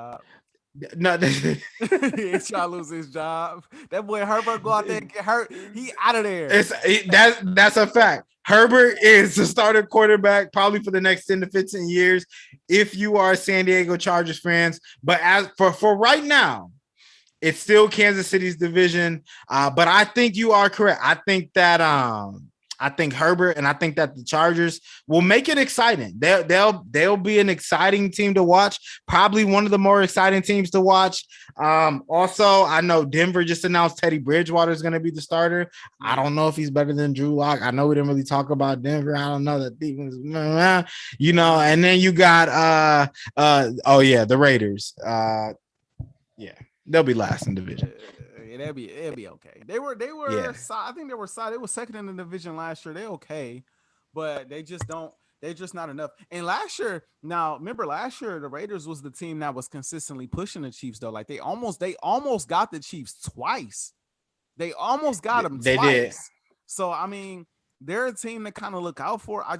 S2: No,
S4: he's trying to lose his job. That boy Herbert go out there and get hurt. He out of there.
S2: That's a fact. Herbert is the starter quarterback probably for the next 10 to 15 years if you are San Diego Chargers fans. But as for right now, it's still Kansas City's division. But I think you are correct. I think Herbert and I think that the Chargers will make it exciting. They'll be an exciting team to watch. Probably one of the more exciting teams to watch. Also, I know Denver just announced Teddy Bridgewater is going to be the starter. I don't know if he's better than Drew Lock. I know we didn't really talk about Denver. I don't know that defense, and then you got the Raiders. They'll be last in division.
S4: It'll be okay. They were.
S2: Yeah.
S4: I think they were solid. They were second in the division last year. They okay, but they just don't. They're just not enough. And last year, remember last year the Raiders was the team that was consistently pushing the Chiefs though. Like they almost got the Chiefs twice. They almost got them.
S2: They
S4: twice.
S2: did.
S4: So I mean, they're a team to kind of look out for. I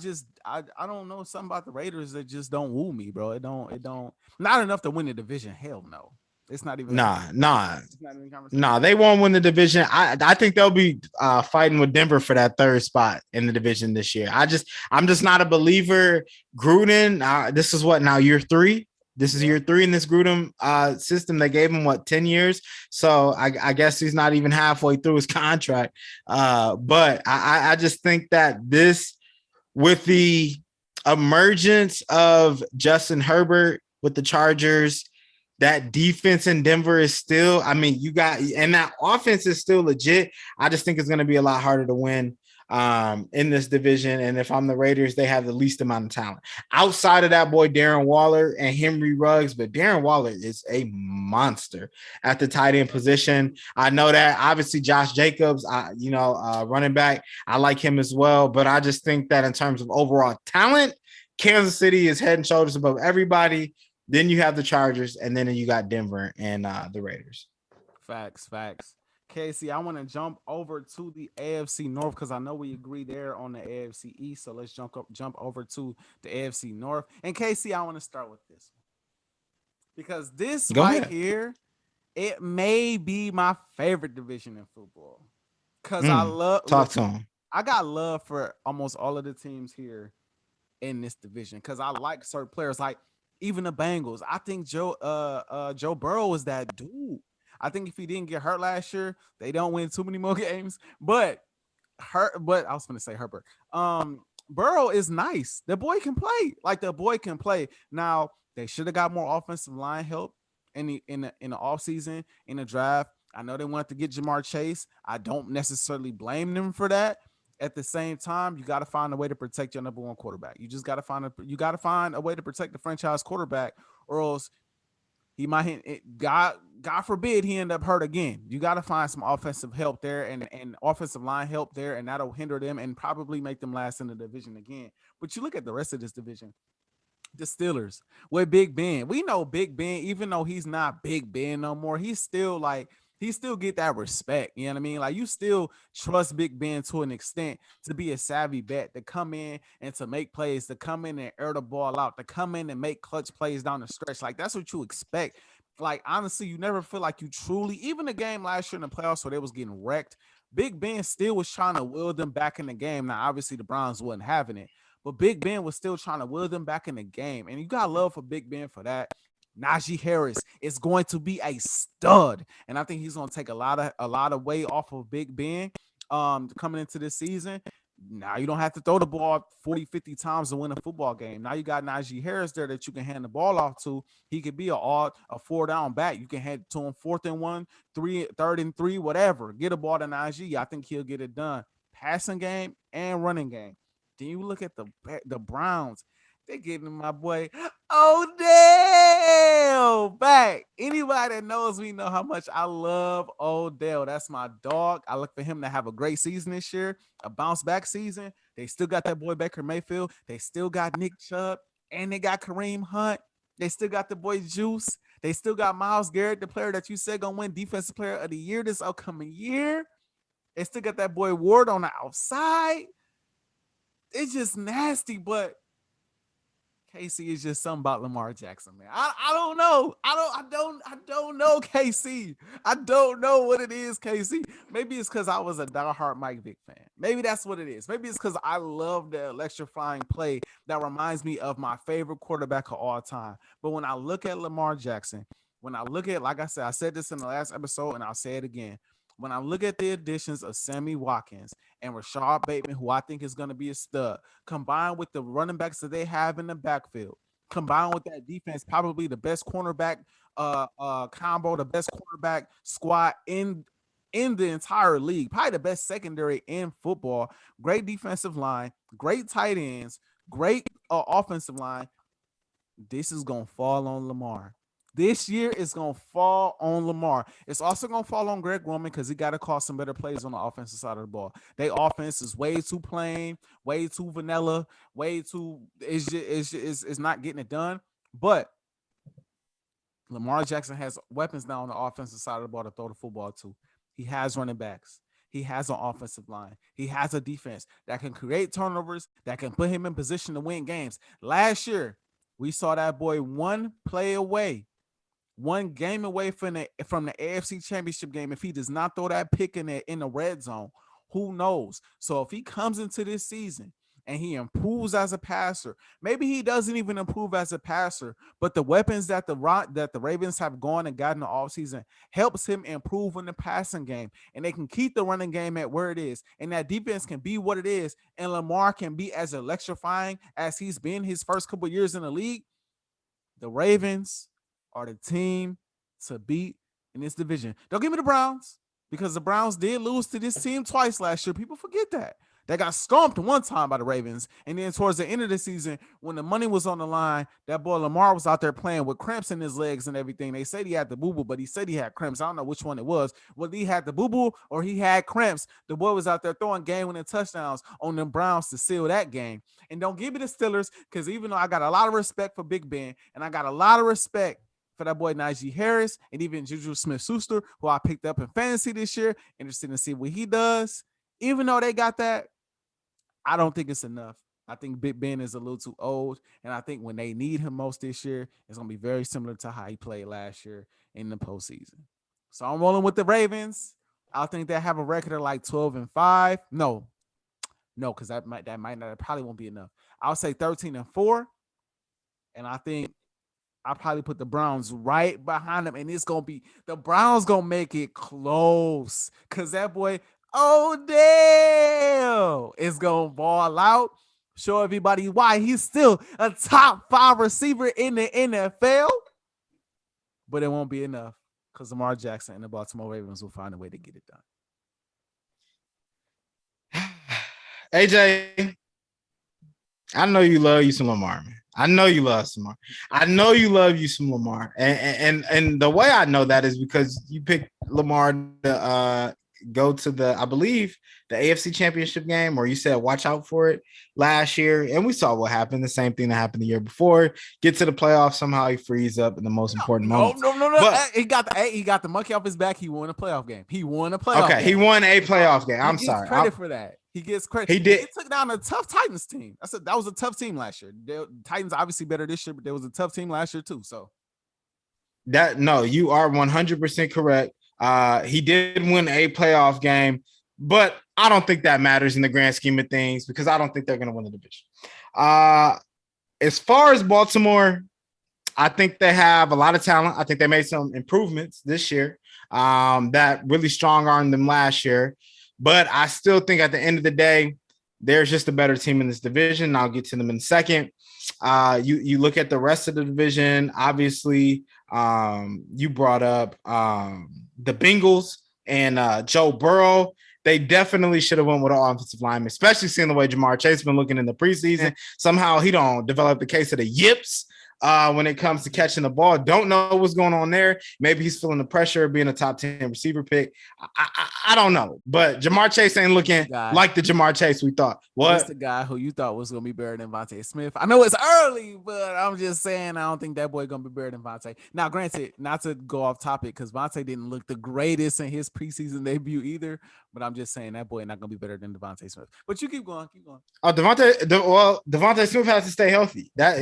S4: don't know something about the Raiders that just don't woo me, bro. It don't. Not enough to win the division. Hell no. It's not even.
S2: Nah.
S4: It's not even conversation.
S2: Nah, they won't win the division. I think they'll be fighting with Denver for that third spot in the division this year. I'm just not a believer. Gruden, this is what now year 3. This is year 3 in this Gruden system. They gave him 10 years. So I guess he's not even halfway through his contract. But I just think that this, with the emergence of Justin Herbert with the Chargers, that defense in Denver is still, I mean, and that offense is still legit. I just think it's going to be a lot harder to win in this division. And if I'm the Raiders, they have the least amount of talent outside of that boy Darren Waller and Henry Ruggs. But Darren Waller is a monster at the tight end position. I know that. Obviously, Josh Jacobs, running back, I like him as well. But I just think that in terms of overall talent, Kansas City is head and shoulders above everybody. Then you have the Chargers, and then you got Denver and the Raiders.
S4: Facts. Casey, I want to jump over to the AFC North because I know we agree there on the AFC East. So let's jump over to the AFC North. And Casey, I want to start with this one because this here, it may be my favorite division in football because I love.
S2: Talk to him. I
S4: got love for almost all of the teams here in this division because I like certain players, like even the Bengals. I think Joe Burrow is that dude. I think if he didn't get hurt last year, they don't win too many more games. But I was going to say Herbert. Burrow is nice. The boy can play. Now they should have got more offensive line help in the offseason, in the draft. I know they wanted to get Jamar Chase. I don't necessarily blame them for that. At the same time, you got to find a way to protect your number one quarterback. You just got to find a way to protect the franchise quarterback, or else he might hit. God forbid he end up hurt again. You got to find some offensive help there and offensive line help there, and that'll hinder them and probably make them last in the division again. But you look at the rest of this division, the Steelers with Big Ben. We know Big Ben, even though he's not Big Ben no more, he still get that respect. You know what I mean? Like, you still trust Big Ben to an extent to be a savvy vet, to come in and to make plays, to come in and air the ball out, to come in and make clutch plays down the stretch. Like, that's what you expect. Like, honestly, you never feel like you truly, even the game last year in the playoffs where they was getting wrecked, Big Ben still was trying to will them back in the game. Now, obviously, the Browns wasn't having it, but Big Ben was still trying to will them back in the game. And you got love for Big Ben for that. Najee Harris is going to be a stud, and I think he's going to take a lot of weight off of Big Ben coming into this season. Now you don't have to throw the ball 40, 50 times to win a football game. Now you got Najee Harris there that you can hand the ball off to. He could be a 4-down back. You can hand it to him 4th and 1, 3rd and 3, whatever. Get a ball to Najee. I think he'll get it done. Passing game and running game. Then you look at the Browns. They're getting my boy Odell back. Anybody that knows me know how much I love Odell. That's my dog. I look for him to have a great season this year, a bounce back season. They still got that boy Baker Mayfield. They still got Nick Chubb, and they got Kareem Hunt. They still got the boy Juice. They still got Myles Garrett, the player that you said gonna win Defensive Player of the Year this upcoming year. They still got that boy Ward on the outside. It's just nasty, but KC is just something about Lamar Jackson, man. I don't know. I don't know, KC. I don't know what it is, KC. Maybe it's because I was a diehard Mike Vick fan. Maybe that's what it is. Maybe it's because I love the electrifying play that reminds me of my favorite quarterback of all time. But when I look at Lamar Jackson, when I look at, like I said this in the last episode, and I'll say it again. When I look at the additions of Sammy Watkins and Rashad Bateman, who I think is going to be a stud, combined with the running backs that they have in the backfield, combined with that defense, probably the best cornerback combo, the best quarterback squad in the entire league, probably the best secondary in football, great defensive line, great tight ends, great offensive line. This is going to fall on Lamar. This year is going to fall on Lamar. It's also going to fall on Greg Roman because he got to call some better plays on the offensive side of the ball. Their offense is way too plain, way too vanilla, way too – it's not getting it done. But Lamar Jackson has weapons now on the offensive side of the ball to throw the football to. He has running backs. He has an offensive line. He has a defense that can create turnovers, that can put him in position to win games. Last year, we saw that boy one play away one game away from the AFC Championship game if he does not throw that pick in the red zone. Who knows? So if he comes into this season and he improves as a passer, maybe he doesn't even improve as a passer, but the weapons that the Ravens have gone and gotten in the offseason helps him improve in the passing game, and they can keep the running game at where it is, and that defense can be what it is, and Lamar can be as electrifying as he's been his first couple of years in the league. The Ravens are the team to beat in this division. Don't give me the Browns, because the Browns did lose to this team twice last year. People forget that. They got stomped one time by the Ravens. And then towards the end of the season, when the money was on the line, that boy Lamar was out there playing with cramps in his legs and everything. They said he had the boo-boo, but he said he had cramps. I don't know which one it was. Whether he had the boo-boo or he had cramps, the boy was out there throwing game-winning touchdowns on them Browns to seal that game. And don't give me the Steelers, because even though I got a lot of respect for Big Ben, and I got a lot of respect for that boy Najee Harris and even Juju Smith-Schuster, who I picked up in fantasy this year, interested to see what he does. Even though they got that, I don't think it's enough. I think Big Ben is a little too old, and I think when they need him most this year, it's going to be very similar to how he played last year in the postseason. So I'm rolling with the Ravens. I think they have a record of like 12-5. No, because that probably won't be enough. I'll say 13-4, and I think I'll probably put the Browns right behind them, and it's going to be the Browns going to make it close, because that boy Odell is going to ball out, show everybody why he's still a top 5 receiver in the NFL. But it won't be enough, because Lamar Jackson and the Baltimore Ravens will find a way to get it done.
S2: AJ, I know you love you some Lamar, man. I know you love Lamar. I know you love you some Lamar. And the way I know that is because you picked Lamar to go to the, I believe, the AFC Championship game, or you said watch out for it last year, and we saw what happened. The same thing that happened the year before. Get to the playoffs, somehow he frees up in the most important moments.
S4: No. But he got the monkey off his back. He won a playoff game. He won a playoff game.
S2: He won a playoff game.
S4: I'm sorry. Credit for that. He gets credit.
S2: He did.
S4: He took down a tough Titans team. That was a tough team last year. The Titans obviously better this year, but there was a tough team last year too. So
S2: you are 100% correct. He did win a playoff game, but I don't think that matters in the grand scheme of things, because I don't think they're going to win the division. As far as Baltimore, I think they have a lot of talent. I think they made some improvements this year that really strong-armed them last year. But I still think at the end of the day, there's just a better team in this division. I'll get to them in a second. You look at the rest of the division. Obviously, you brought up the Bengals and Joe Burrow. They definitely should have went with an offensive lineman, especially seeing the way Jamar Chase has been looking in the preseason. Somehow he don't develop the case of the yips when it comes to catching the ball. Don't know what's going on there. Maybe he's feeling the pressure of being a top 10 receiver pick. I don't know. But Jamar Chase ain't looking like the Jamar Chase we thought.
S4: What's the guy who you thought was going to be better than Vontae Smith? I know it's early, but I'm just saying I don't think that boy going to be better than Vontae. Now, granted, not to go off topic, because Vontae didn't look the greatest in his preseason debut either, but I'm just saying that boy not going to be better than Devontae Smith. But you keep going.
S2: Oh, Devontae Smith has to stay healthy. That,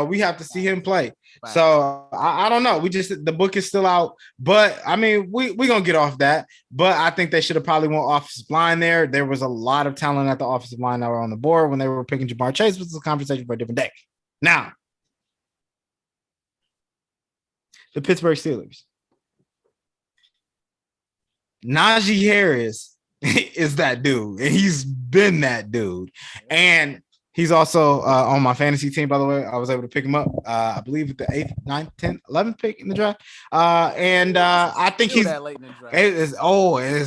S2: we have to see him play. Right. So I don't know. The book is still out, but I mean, we're going to get off that. But I think they should have probably went offensive line there. There was a lot of talent at the offensive line that were on the board when they were picking Jamar Chase. This is a conversation for a different day. Now, the Pittsburgh Steelers. Najee Harris is that dude, and he's been that dude. And he's also on my fantasy team, by the way. I was able to pick him up, I believe, at the 8th, 9th, 10th, 11th pick in the draft. I think he's that late in the draft. It's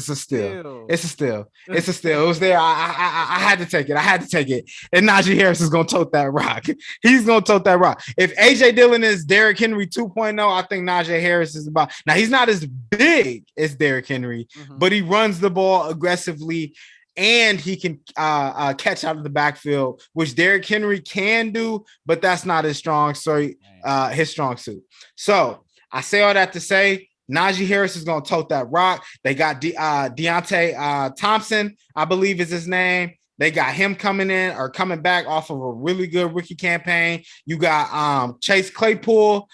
S2: a steal. It's a steal. It was there. I had to take it. And Najee Harris is going to tote that rock. He's going to tote that rock. If AJ Dillon is Derrick Henry 2.0, I think Najee Harris is about. Now, he's not as big as Derrick Henry, but he runs the ball aggressively. And he can catch out of the backfield, which Derrick Henry can do, but that's not his strong suit. So I say all that to say Najee Harris is going to tote that rock. They got Deontay Thompson, I believe is his name. They got him coming in or coming back off of a really good rookie campaign. You got Chase Claypool,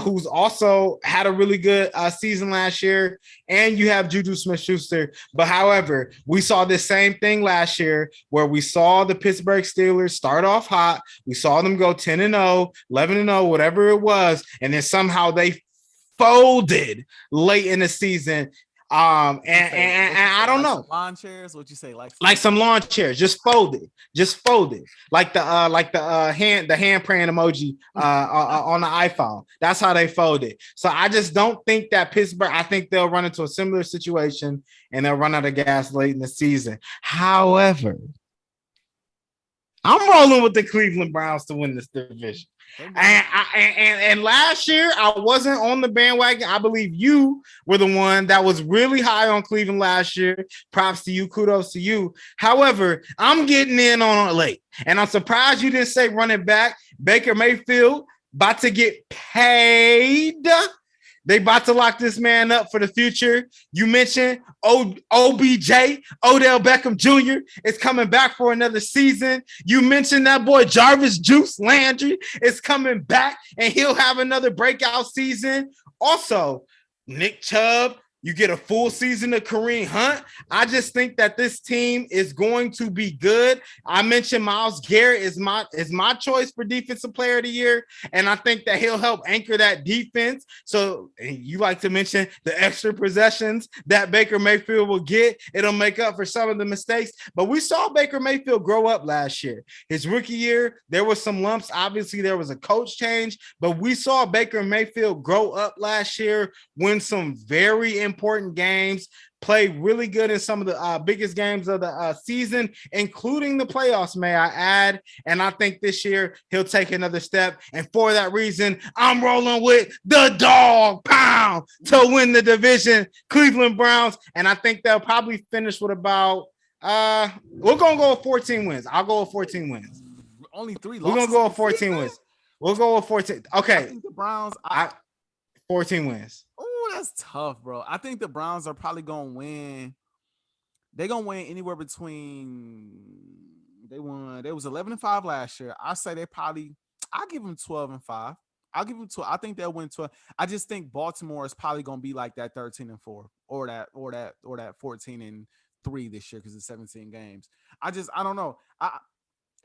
S2: who's also had a really good season last year. And you have Juju Smith-Schuster. But however, we saw this same thing last year where we saw the Pittsburgh Steelers start off hot. We saw them go 10-0, 11-0, whatever it was. And then somehow they folded late in the season. And I don't know.
S4: Lawn chairs, what you say?
S2: Like some lawn chairs, just folded. Like the hand praying emoji on the iPhone. That's how they folded. So I just don't think that Pittsburgh, I think they'll run into a similar situation and they'll run out of gas late in the season. However, I'm rolling with the Cleveland Browns to win this division. And last year I wasn't on the bandwagon. I believe you were the one that was really high on Cleveland last year. Props to you, kudos to you. However, I'm getting in on it late, and I'm surprised you didn't say running back Baker Mayfield about to get paid. They about to lock this man up for the future. You mentioned OBJ, Odell Beckham Jr. is coming back for another season. You mentioned that boy Jarvis Juice Landry is coming back, and he'll have another breakout season. Also, Nick Chubb, you get a full season of Kareem Hunt. I just think that this team is going to be good. I mentioned Myles Garrett is my choice for Defensive Player of the Year, and I think that he'll help anchor that defense. So you like to mention the extra possessions that Baker Mayfield will get. It'll make up for some of the mistakes. But we saw Baker Mayfield grow up last year. His rookie year, there was some lumps. Obviously, there was a coach change, but we saw Baker Mayfield grow up last year, win some very important games, played really good in some of the biggest games of the season, including the playoffs, may I add. And I think this year he'll take another step. And for that reason, I'm rolling with the dog pound to win the division, Cleveland Browns. And I think they'll probably finish with about we're gonna go with 14 wins. I'll go with 14 wins.
S4: Only 3
S2: losses. We're gonna go with 14 wins. We'll go with 14. Okay.
S4: I think the Browns
S2: 14 wins.
S4: Oh, that's tough, bro. I think the Browns are probably gonna win. They're gonna win anywhere between they was 11-5 last year. I say I'll give them 12-5. I'll give them 12. I think they'll win 12. I just think Baltimore is probably gonna be like that 13-4 or that 14-3 this year because it's 17 games. I don't know.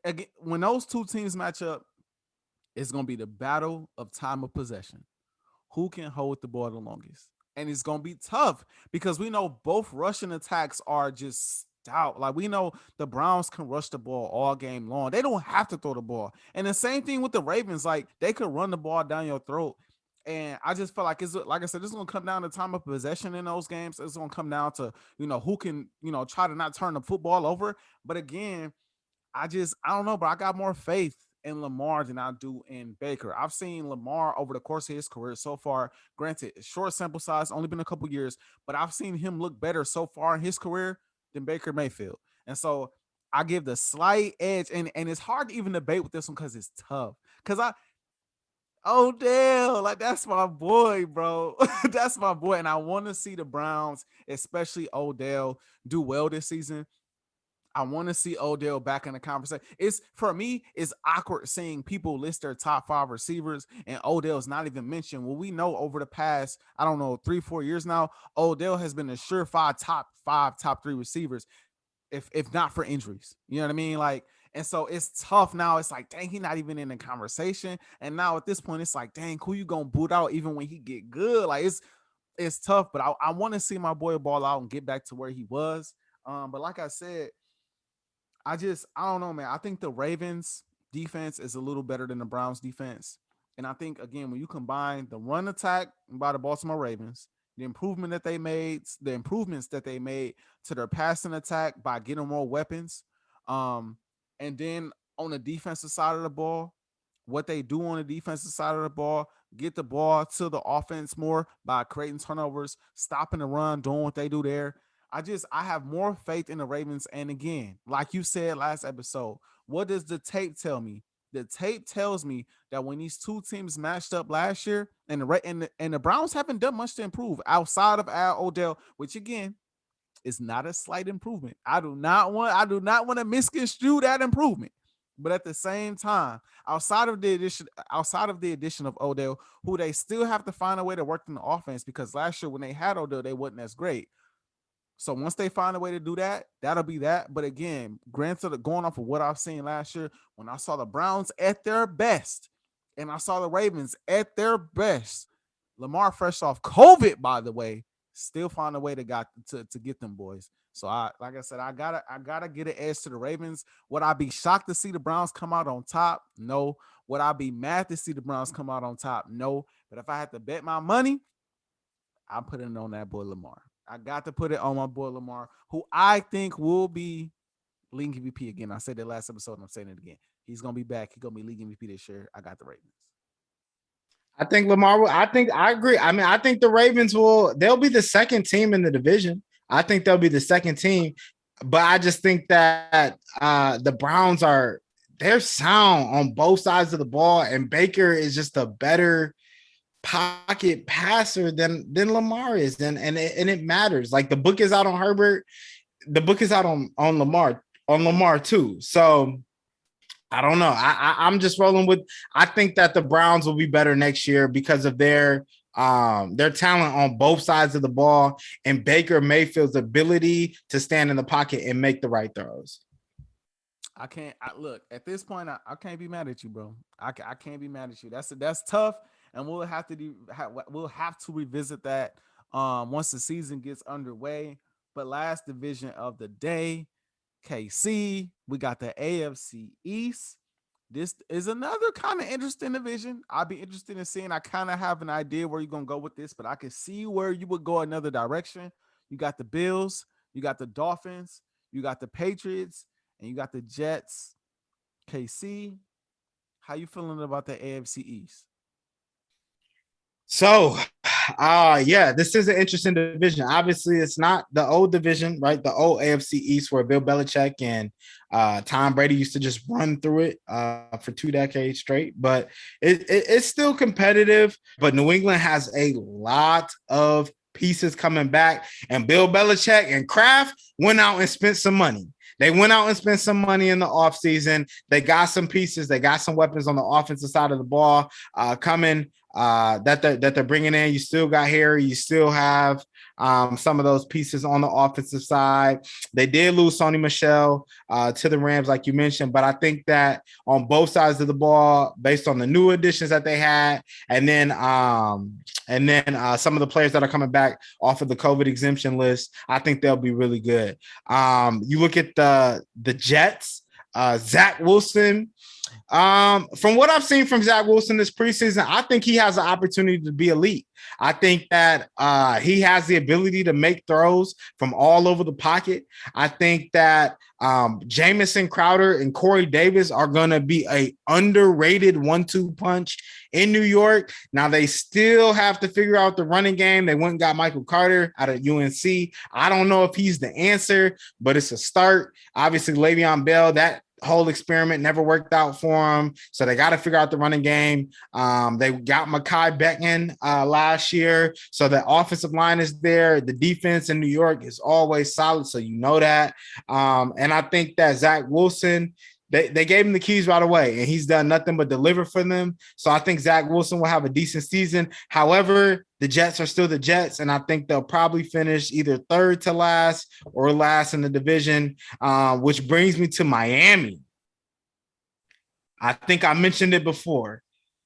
S4: Again, when those two teams match up, it's gonna be the battle of time of possession. Who can hold the ball the longest? And it's going to be tough because we know both rushing attacks are just stout. Like, we know the Browns can rush the ball all game long. They don't have to throw the ball. And the same thing with the Ravens. Like, they could run the ball down your throat. And I just feel like like I said, it's going to come down to time of possession in those games. It's going to come down to, who can, try to not turn the football over. But again, I don't know, but I got more faith in Lamar than I do in Baker. I've seen Lamar over the course of his career so far. Granted, short sample size, only been a couple years, but I've seen him look better so far in his career than Baker Mayfield. And so I give the slight edge, and it's hard to even debate with this one because it's tough. Because Odell, like, that's my boy, bro. That's my boy. And I want to see the Browns, especially Odell, do well this season. I want to see Odell back in the conversation. For me, it's awkward seeing people list their top 5 receivers and Odell's not even mentioned. Well, we know over the past, 3-4 years now, Odell has been a surefire top 3 receivers, if not for injuries. You know what I mean? Like, and so it's tough now. It's like, dang, he's not even in the conversation. And now at this point, it's like, dang, who you gonna boot out even when he get good? Like, it's tough. But I want to see my boy ball out and get back to where he was. But like I said, I don't know, man. I think the Ravens defense is a little better than the Browns defense. And I think, again, when you combine the run attack by the Baltimore Ravens, the improvements that they made to their passing attack by getting more weapons, and then on the defensive side of the ball, what they do on the defensive side of the ball, get the ball to the offense more by creating turnovers, stopping the run, doing what they do there. I have more faith in the Ravens. And again, like you said last episode, what does the tape tell me? The tape tells me that when these two teams matched up last year, and the Browns haven't done much to improve outside of Odell, which again, It's not a slight improvement. I do not want to misconstrue that improvement. But at the same time, outside of the addition of Odell, who they still have to find a way to work in the offense, because last year when they had Odell, they wasn't as great. So once they find a way to do that, that'll be that. But again, granted, going off of what I've seen last year, when I saw the Browns at their best and I saw the Ravens at their best, Lamar, fresh off COVID, by the way, still find a way to get them boys. So like I said, I gotta get an edge to the Ravens. Would I be shocked to see the Browns come out on top? No. Would I be mad to see the Browns come out on top? No. But if I had to bet my money, I'm putting it on that boy Lamar. I got to put it on my boy Lamar, who I think will be league MVP again. I said that last episode, and I'm saying it again. He's gonna be back. He's gonna be league MVP this year. I got the Ravens.
S2: I think Lamar will. I agree. I mean, I think the Ravens they'll be the second team in the division. I think they'll be the second team, but I just think that the Browns they're sound on both sides of the ball, and Baker is just a better pocket passer than Lamar is, and it matters. Like, the book is out on Herbert, the book is out on Lamar too. So I don't know. I'm just rolling with. I think that the Browns will be better next year because of their talent on both sides of the ball, and Baker Mayfield's ability to stand in the pocket and make the right throws.
S4: Look, at this point, I can't be mad at you, bro. I can't be mad at you. That's tough, and we'll have to revisit that once the season gets underway. But last division of the day, KC, we got the AFC East. This is another kind of interesting division. I'll be interested in seeing. I kind of have an idea where you're going to go with this, but I can see where you would go another direction. You got the Bills, you got the Dolphins, you got the Patriots, and you got the Jets. KC, how you feeling about the AFC East?
S2: So, this is an interesting division. Obviously, it's not the old division, right? The old AFC East, where Bill Belichick and Tom Brady used to just run through it for 2 decades straight. But it's still competitive. But New England has a lot of pieces coming back, and Bill Belichick and Kraft went out and spent some money. They went out and spent some money in the offseason. They got some pieces. They got some weapons on the offensive side of the ball coming that they're bringing in. You still got Harry. You still have some of those pieces on the offensive side. They did lose Sony Michel to the Rams, like you mentioned, but I think that on both sides of the ball, based on the new additions that they had, and then some of the players that are coming back off of the COVID exemption list, I think they'll be really good. You look at the Jets, Zach Wilson. From what I've seen from Zach Wilson this preseason, I think he has an opportunity to be elite. I think that he has the ability to make throws from all over the pocket. I think that Jamison Crowder and Corey Davis are going to be a underrated 1-2 punch in New York. Now, they still have to figure out the running game. They went and got Michael Carter out of UNC. I don't know if he's the answer, but it's a start. Obviously, Le'Veon Bell, that whole experiment never worked out for him, so they got to figure out the running game. They got Mekhi Becton last year, so the offensive line is there. The defense in New York is always solid, so you know that. And I think that Zach Wilson, they gave him the keys right away, and he's done nothing but deliver for them. So I think Zach Wilson will have a decent season. However, the Jets are still the Jets, and I think they'll probably finish either third to last or last in the division, which brings me to Miami. I think I mentioned it before.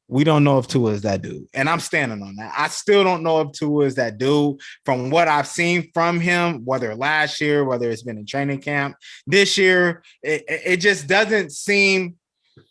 S2: We don't know if Tua is that dude, and I'm standing on that. I still don't know if Tua is that dude from what I've seen from him, whether last year, whether it's been in training camp. This year, it just doesn't seem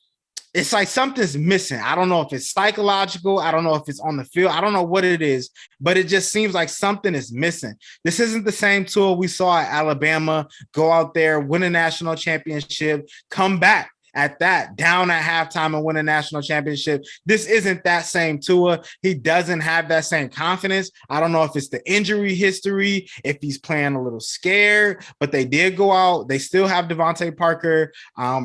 S2: – it's like something's missing. I don't know if it's psychological. I don't know if it's on the field. I don't know what it is, but it just seems like something is missing. This isn't the same Tua we saw at Alabama, go out there, win a national championship, come back at that, down at halftime and win a national championship. This isn't that same Tua. He doesn't have that same confidence. I don't know if it's the injury history, if he's playing a little scared, but they did go out. They still have Devontae Parker.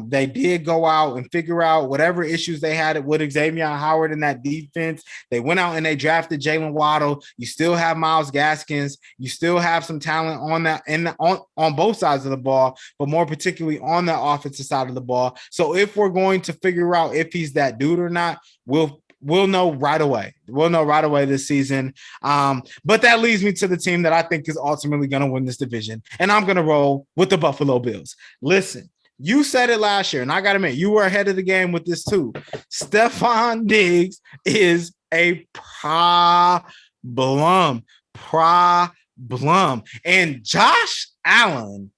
S2: They did go out and figure out whatever issues they had with Xavier Howard in that defense. They went out and they drafted Jalen Waddle. You still have Myles Gaskins. You still have some talent on that and on both sides of the ball, but more particularly on the offensive side of the ball. So if we're going to figure out if he's that dude or not, we'll know right away. We'll know right away this season. But that leads me to the team that I think is ultimately going to win this division. And I'm going to roll with the Buffalo Bills. Listen, you said it last year, and I got to admit, you were ahead of the game with this too. Stephon Diggs is a problem. And Josh Allen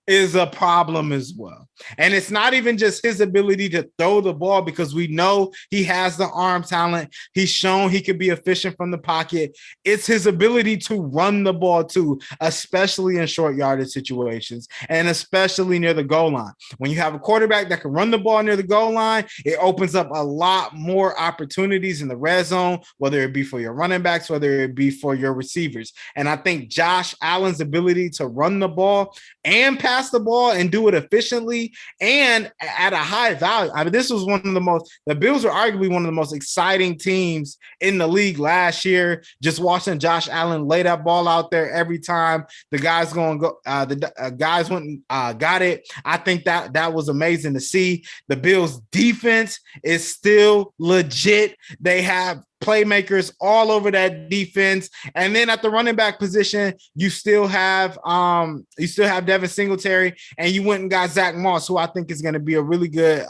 S2: is a problem as well. And it's not even just his ability to throw the ball, because we know he has the arm talent. He's shown he could be efficient from the pocket. It's his ability to run the ball too, especially in short yardage situations and especially near the goal line. When you have a quarterback that can run the ball near the goal line, it opens up a lot more opportunities in the red zone, whether it be for your running backs, whether it be for your receivers. And I think Josh Allen's ability to run the ball and pass the ball and do it efficiently and at a high value. I mean, this was the Bills were arguably one of the most exciting teams in the league last year. Just watching Josh Allen lay that ball out there every time the guys guys went and got it. I think that was amazing to see. The Bills defense is still legit. They have playmakers all over that defense. And then at the running back position, you still have Devin Singletary, and you went and got Zach Moss, who I think is going to be a really good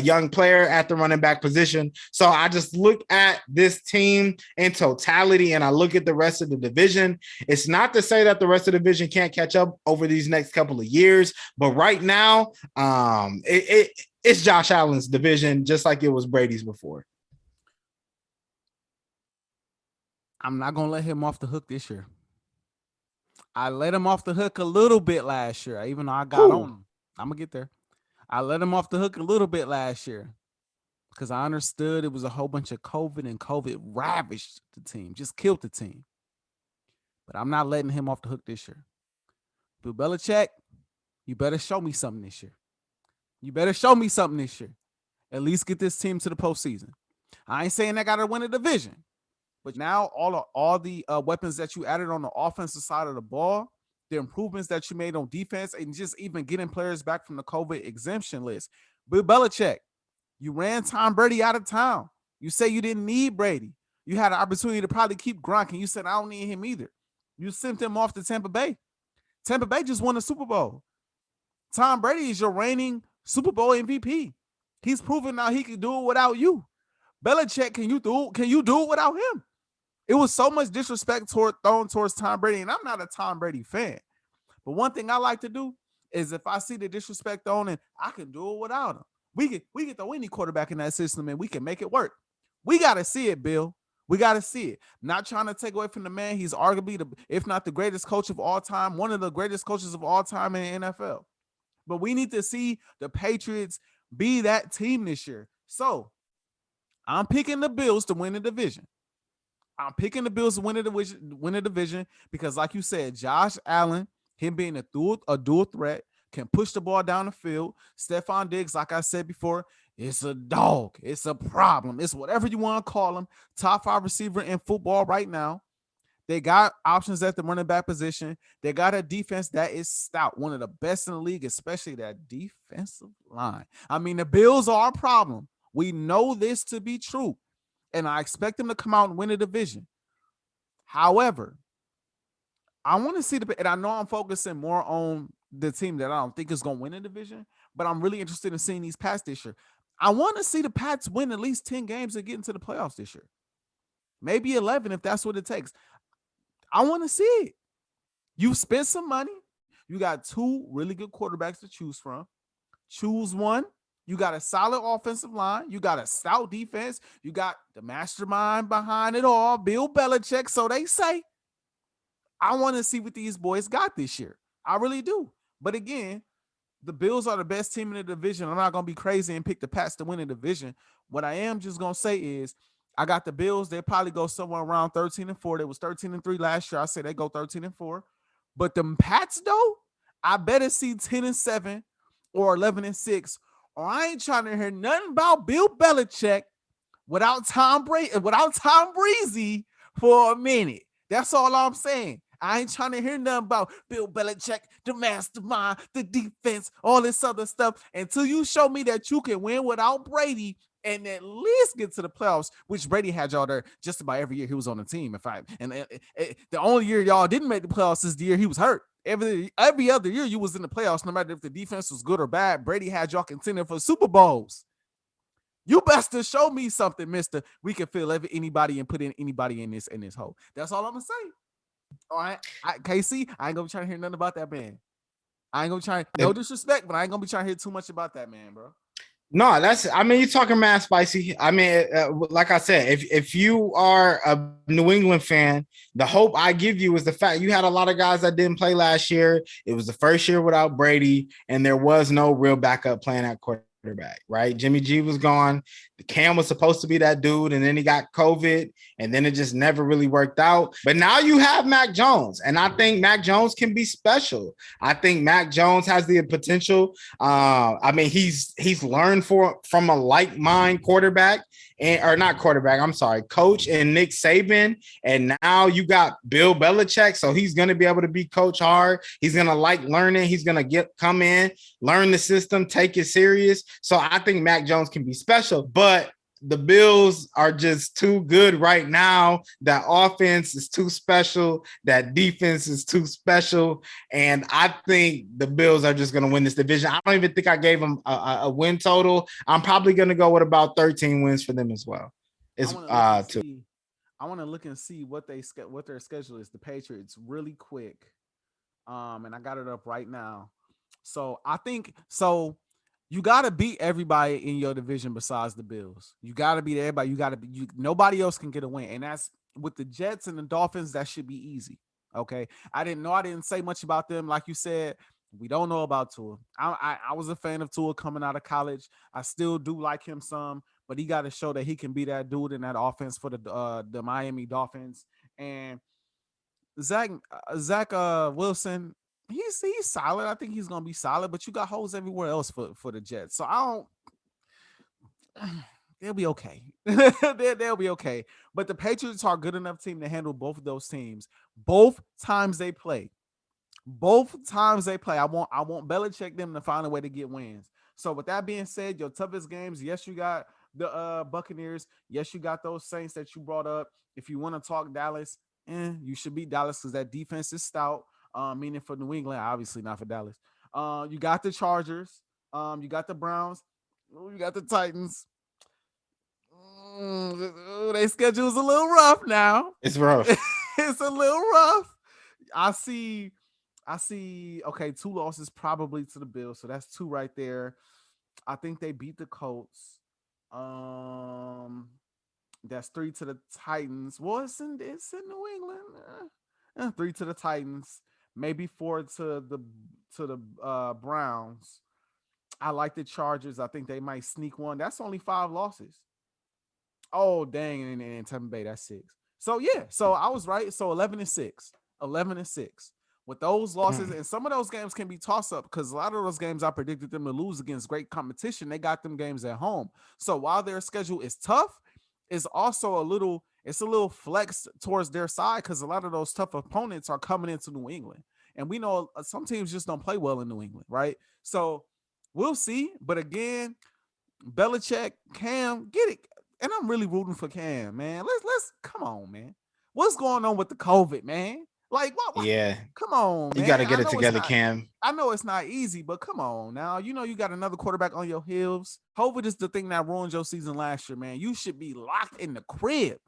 S2: young player at the running back position. So I just look at this team in totality, and I look at the rest of the division. It's not to say that the rest of the division can't catch up over these next couple of years, but right now, it's Josh Allen's division, just like it was Brady's before.
S4: I'm not going to let him off the hook this year. I let him off the hook a little bit last year, even though I got on him. I'm going to get there. I let him off the hook a little bit last year because I understood it was a whole bunch of COVID, and COVID ravaged the team, just killed the team. But I'm not letting him off the hook this year. Bill Belichick, you better show me something this year. At least get this team to the postseason. I ain't saying I got to win a division. But now all the weapons that you added on the offensive side of the ball, the improvements that you made on defense, and just even getting players back from the COVID exemption list. Bill Belichick, you ran Tom Brady out of town. You say you didn't need Brady. You had an opportunity to probably keep Gronk, and you said, I don't need him either. You sent him off to Tampa Bay. Tampa Bay just won a Super Bowl. Tom Brady is your reigning Super Bowl MVP. He's proven now he can do it without you. Belichick, can you do it without him? It was so much disrespect thrown towards Tom Brady, and I'm not a Tom Brady fan. But one thing I like to do is if I see the disrespect thrown, and I can do it without him. We can throw any quarterback in that system, and we can make it work. We got to see it, Bill. We got to see it. Not trying to take away from the man. He's arguably, if not the greatest coach of all time, one of the greatest coaches of all time in the NFL. But we need to see the Patriots be that team this year. So I'm picking the Bills to win the division. Because, like you said, Josh Allen, him being a dual threat, can push the ball down the field. Stephon Diggs, like I said before, it's a dog. It's a problem. It's whatever you want to call him. Top 5 receiver in football right now. They got options at the running back position. They got a defense that is stout, one of the best in the league, especially that defensive line. I mean, the Bills are a problem. We know this to be true. And I expect them to come out and win a division. However, I want to see and I know I'm focusing more on the team that I don't think is going to win a division, but I'm really interested in seeing these Pats this year. I want to see the Pats win at least 10 games and get into the playoffs this year. Maybe 11 if that's what it takes. I want to see it. You spent some money. You got 2 really good quarterbacks to choose from. Choose one. You got a solid offensive line. You got a stout defense. You got the mastermind behind it all, Bill Belichick, so they say. I want to see what these boys got this year. I really do. But again, the Bills are the best team in the division. I'm not gonna be crazy and pick the Pats to win the division. What I am just gonna say is I got the Bills. They probably go somewhere around 13-4. They was 13-3 last year. I say they go 13-4. But the Pats, though, I better see 10-7 or 11-6. Or I ain't trying to hear nothing about Bill Belichick without Tom Breezy for a minute. That's all I'm saying. I ain't trying to hear nothing about Bill Belichick, the mastermind, the defense, all this other stuff until you show me that you can win without Brady and at least get to the playoffs, which Brady had y'all there just about every year he was on the team. The only year y'all didn't make the playoffs is the year he was hurt. Every other year you was in the playoffs, no matter if the defense was good or bad. Brady had y'all contending for Super Bowls. You best to show me something, mister. We can fill anybody and put in anybody in this hole. That's all I'm gonna say. All right, KC, I ain't gonna be trying to hear nothing about that man. I ain't gonna try, no disrespect, but I ain't gonna be trying to hear too much about that man, bro.
S2: No, you're talking mad spicy. I mean, like I said, if you are a New England fan, the hope I give you is the fact you had a lot of guys that didn't play last year. It was the first year without Brady, and there was no real backup playing at quarterback, right? Jimmy G was gone. Cam was supposed to be that dude, and then he got COVID, and then it just never really worked out. But now you have Mac Jones, and I think Mac Jones can be special. I think Mac Jones has the potential. I mean, he's learned from a like-mind quarterback, coach and Nick Saban, and now you got Bill Belichick, so he's going to be able to be coach hard. He's going to like learning. He's going to come in, learn the system, take it serious. So I think Mac Jones can be special, but the Bills are just too good right now. That offense is too special. That defense is too special. And I think the Bills are just going to win this division. I don't even think I gave them a win total. I'm probably going to go with about 13 wins for them as well.
S4: I want to look and see what their schedule is. The Patriots really quick. And I got it up right now. So I think you got to beat everybody in your division besides the Bills. You got to beat everybody. Nobody else can get a win. And that's with the Jets and the Dolphins, that should be easy. Okay. I didn't say much about them. Like you said, we don't know about Tua. I was a fan of Tua coming out of college. I still do like him some, but he got to show that he can be that dude in that offense for the Miami Dolphins. And Zach Wilson, he's solid. I think he's gonna be solid, but you got holes everywhere else for the Jets. So they'll be okay. they'll be okay. But the Patriots are a good enough team to handle both of those teams. Both times they play. I want Belichick them to find a way to get wins. So with that being said, your toughest games, yes, you got the Buccaneers. Yes, you got those Saints that you brought up. If you want to talk Dallas, you should beat Dallas because that defense is stout. Meaning for New England, obviously not for Dallas. You got the Chargers. You got the Browns. You got the Titans. Their schedule is a little rough now.
S2: It's rough.
S4: It's a little rough. I see. Okay, 2 losses probably to the Bills, so that's 2 right there. I think they beat the Colts. That's 3 to the Titans. Well, it's in New England. 3 to the Titans. Maybe 4 to the Browns. I like the Chargers. I think they might sneak one. That's only 5 losses. Oh, dang. And Tampa Bay, that's 6. So, yeah. So, I was right. So, 11-6. 11-6. With those losses, and some of those games can be toss-up because a lot of those games I predicted them to lose against great competition. They got them games at home. So, while their schedule is tough, it's also a little flex towards their side because a lot of those tough opponents are coming into New England. And we know some teams just don't play well in New England, right? So we'll see. But again, Belichick, Cam, get it. And I'm really rooting for Cam, man. Let's come on, man. What's going on with the COVID, man? Like, what?
S2: Yeah.
S4: Come on, man.
S2: You got to get it together, Cam.
S4: I know it's not easy, but come on now. You know you got another quarterback on your heels. COVID is the thing that ruined your season last year, man. You should be locked in the crib.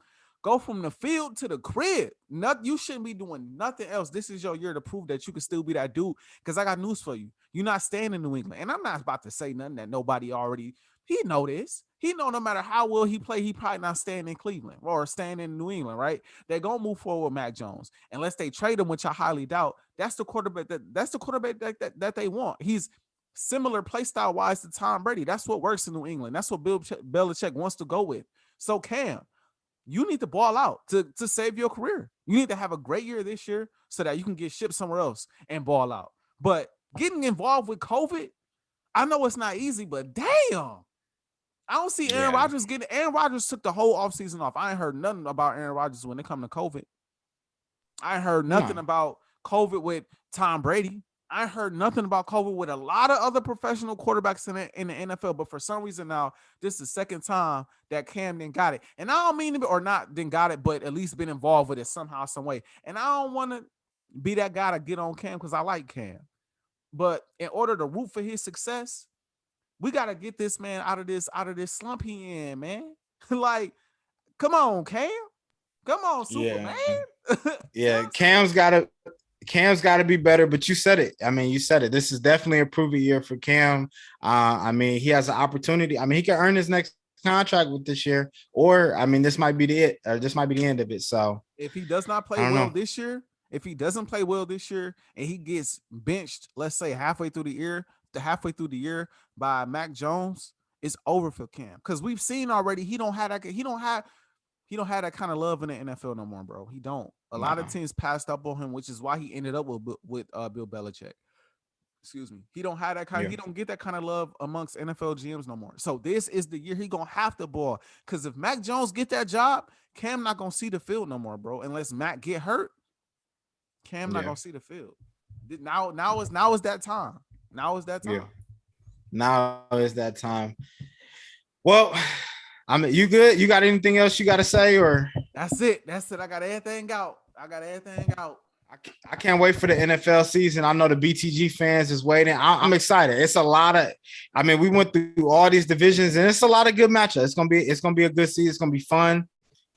S4: Go from the field to the crib. You shouldn't be doing nothing else. This is your year to prove that you can still be that dude. Because I got news for you. You're not staying in New England. And I'm not about to say nothing that nobody already. He know this. He know no matter how well he play, he probably not staying in Cleveland or staying in New England, right? They're gonna move forward with Mac Jones. Unless they trade him, which I highly doubt. That's the quarterback that they want. He's similar play style wise to Tom Brady. That's what works in New England. That's what Bill Belichick wants to go with. So Cam, you need to ball out to save your career. You need to have a great year this year so that you can get shipped somewhere else and ball out. But getting involved with COVID, I know it's not easy, but damn. I don't see Aaron Rodgers getting. Aaron Rodgers took the whole offseason off. I ain't heard nothing about Aaron Rodgers when it comes to COVID. I ain't heard nothing about COVID with Tom Brady. I heard nothing about COVID with a lot of other professional quarterbacks in the NFL. But for some reason now, this is the second time that Cam didn't got it. And I don't mean to be, or not didn't got it, but at least been involved with it somehow, some way. And I don't want to be that guy to get on Cam because I like Cam. But in order to root for his success, we got to get this man out of this slump he in, man. Like, come on, Cam. Come on, Superman.
S2: Yeah, Cam's got to be better, but you said it. I mean, you said it. This is definitely a proven year for Cam. I mean, he has an opportunity. I mean, he can earn his next contract with this year, or I mean, this might be this might be the end of it. So if
S4: he does not play well this year, if he doesn't play well this year and he gets benched, let's say halfway through the year by Mac Jones, it's over for Cam. Because we've seen already he don't have that kind of love in the NFL no more, bro. He don't. A lot of teams passed up on him, which is why he ended up with Bill Belichick. Excuse me. He don't have that kind. He don't get that kind of love amongst NFL GMs no more. So this is the year he gonna have to ball. Because if Mac Jones get that job, Cam not gonna see the field no more, bro. Unless Mac get hurt, Cam not gonna see the field. Now is that time. Now is that time.
S2: Yeah. Now is that time. Well, I mean, you good? You got anything else you got to say, or?
S4: That's it. I got everything out. I
S2: can't wait for the NFL season. I know the BTG fans is waiting. I'm excited. It's a lot of. I mean, we went through all these divisions, and it's a lot of good matchups. It's gonna be a good season. It's gonna be fun.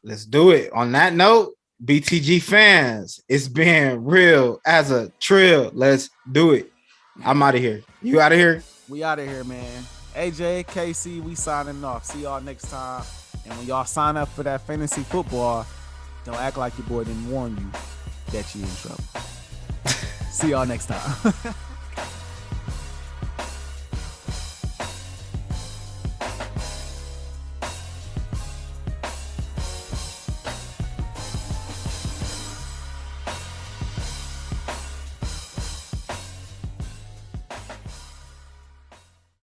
S2: Let's do it. On that note, BTG fans, it's been real as a trill. Let's do it. I'm out of here. You out of here?
S4: We out of here, man. Ajae, KC, we signing off. See y'all next time. And when y'all sign up for that fantasy football, don't act like your boy didn't warn you that you in trouble. See y'all next time.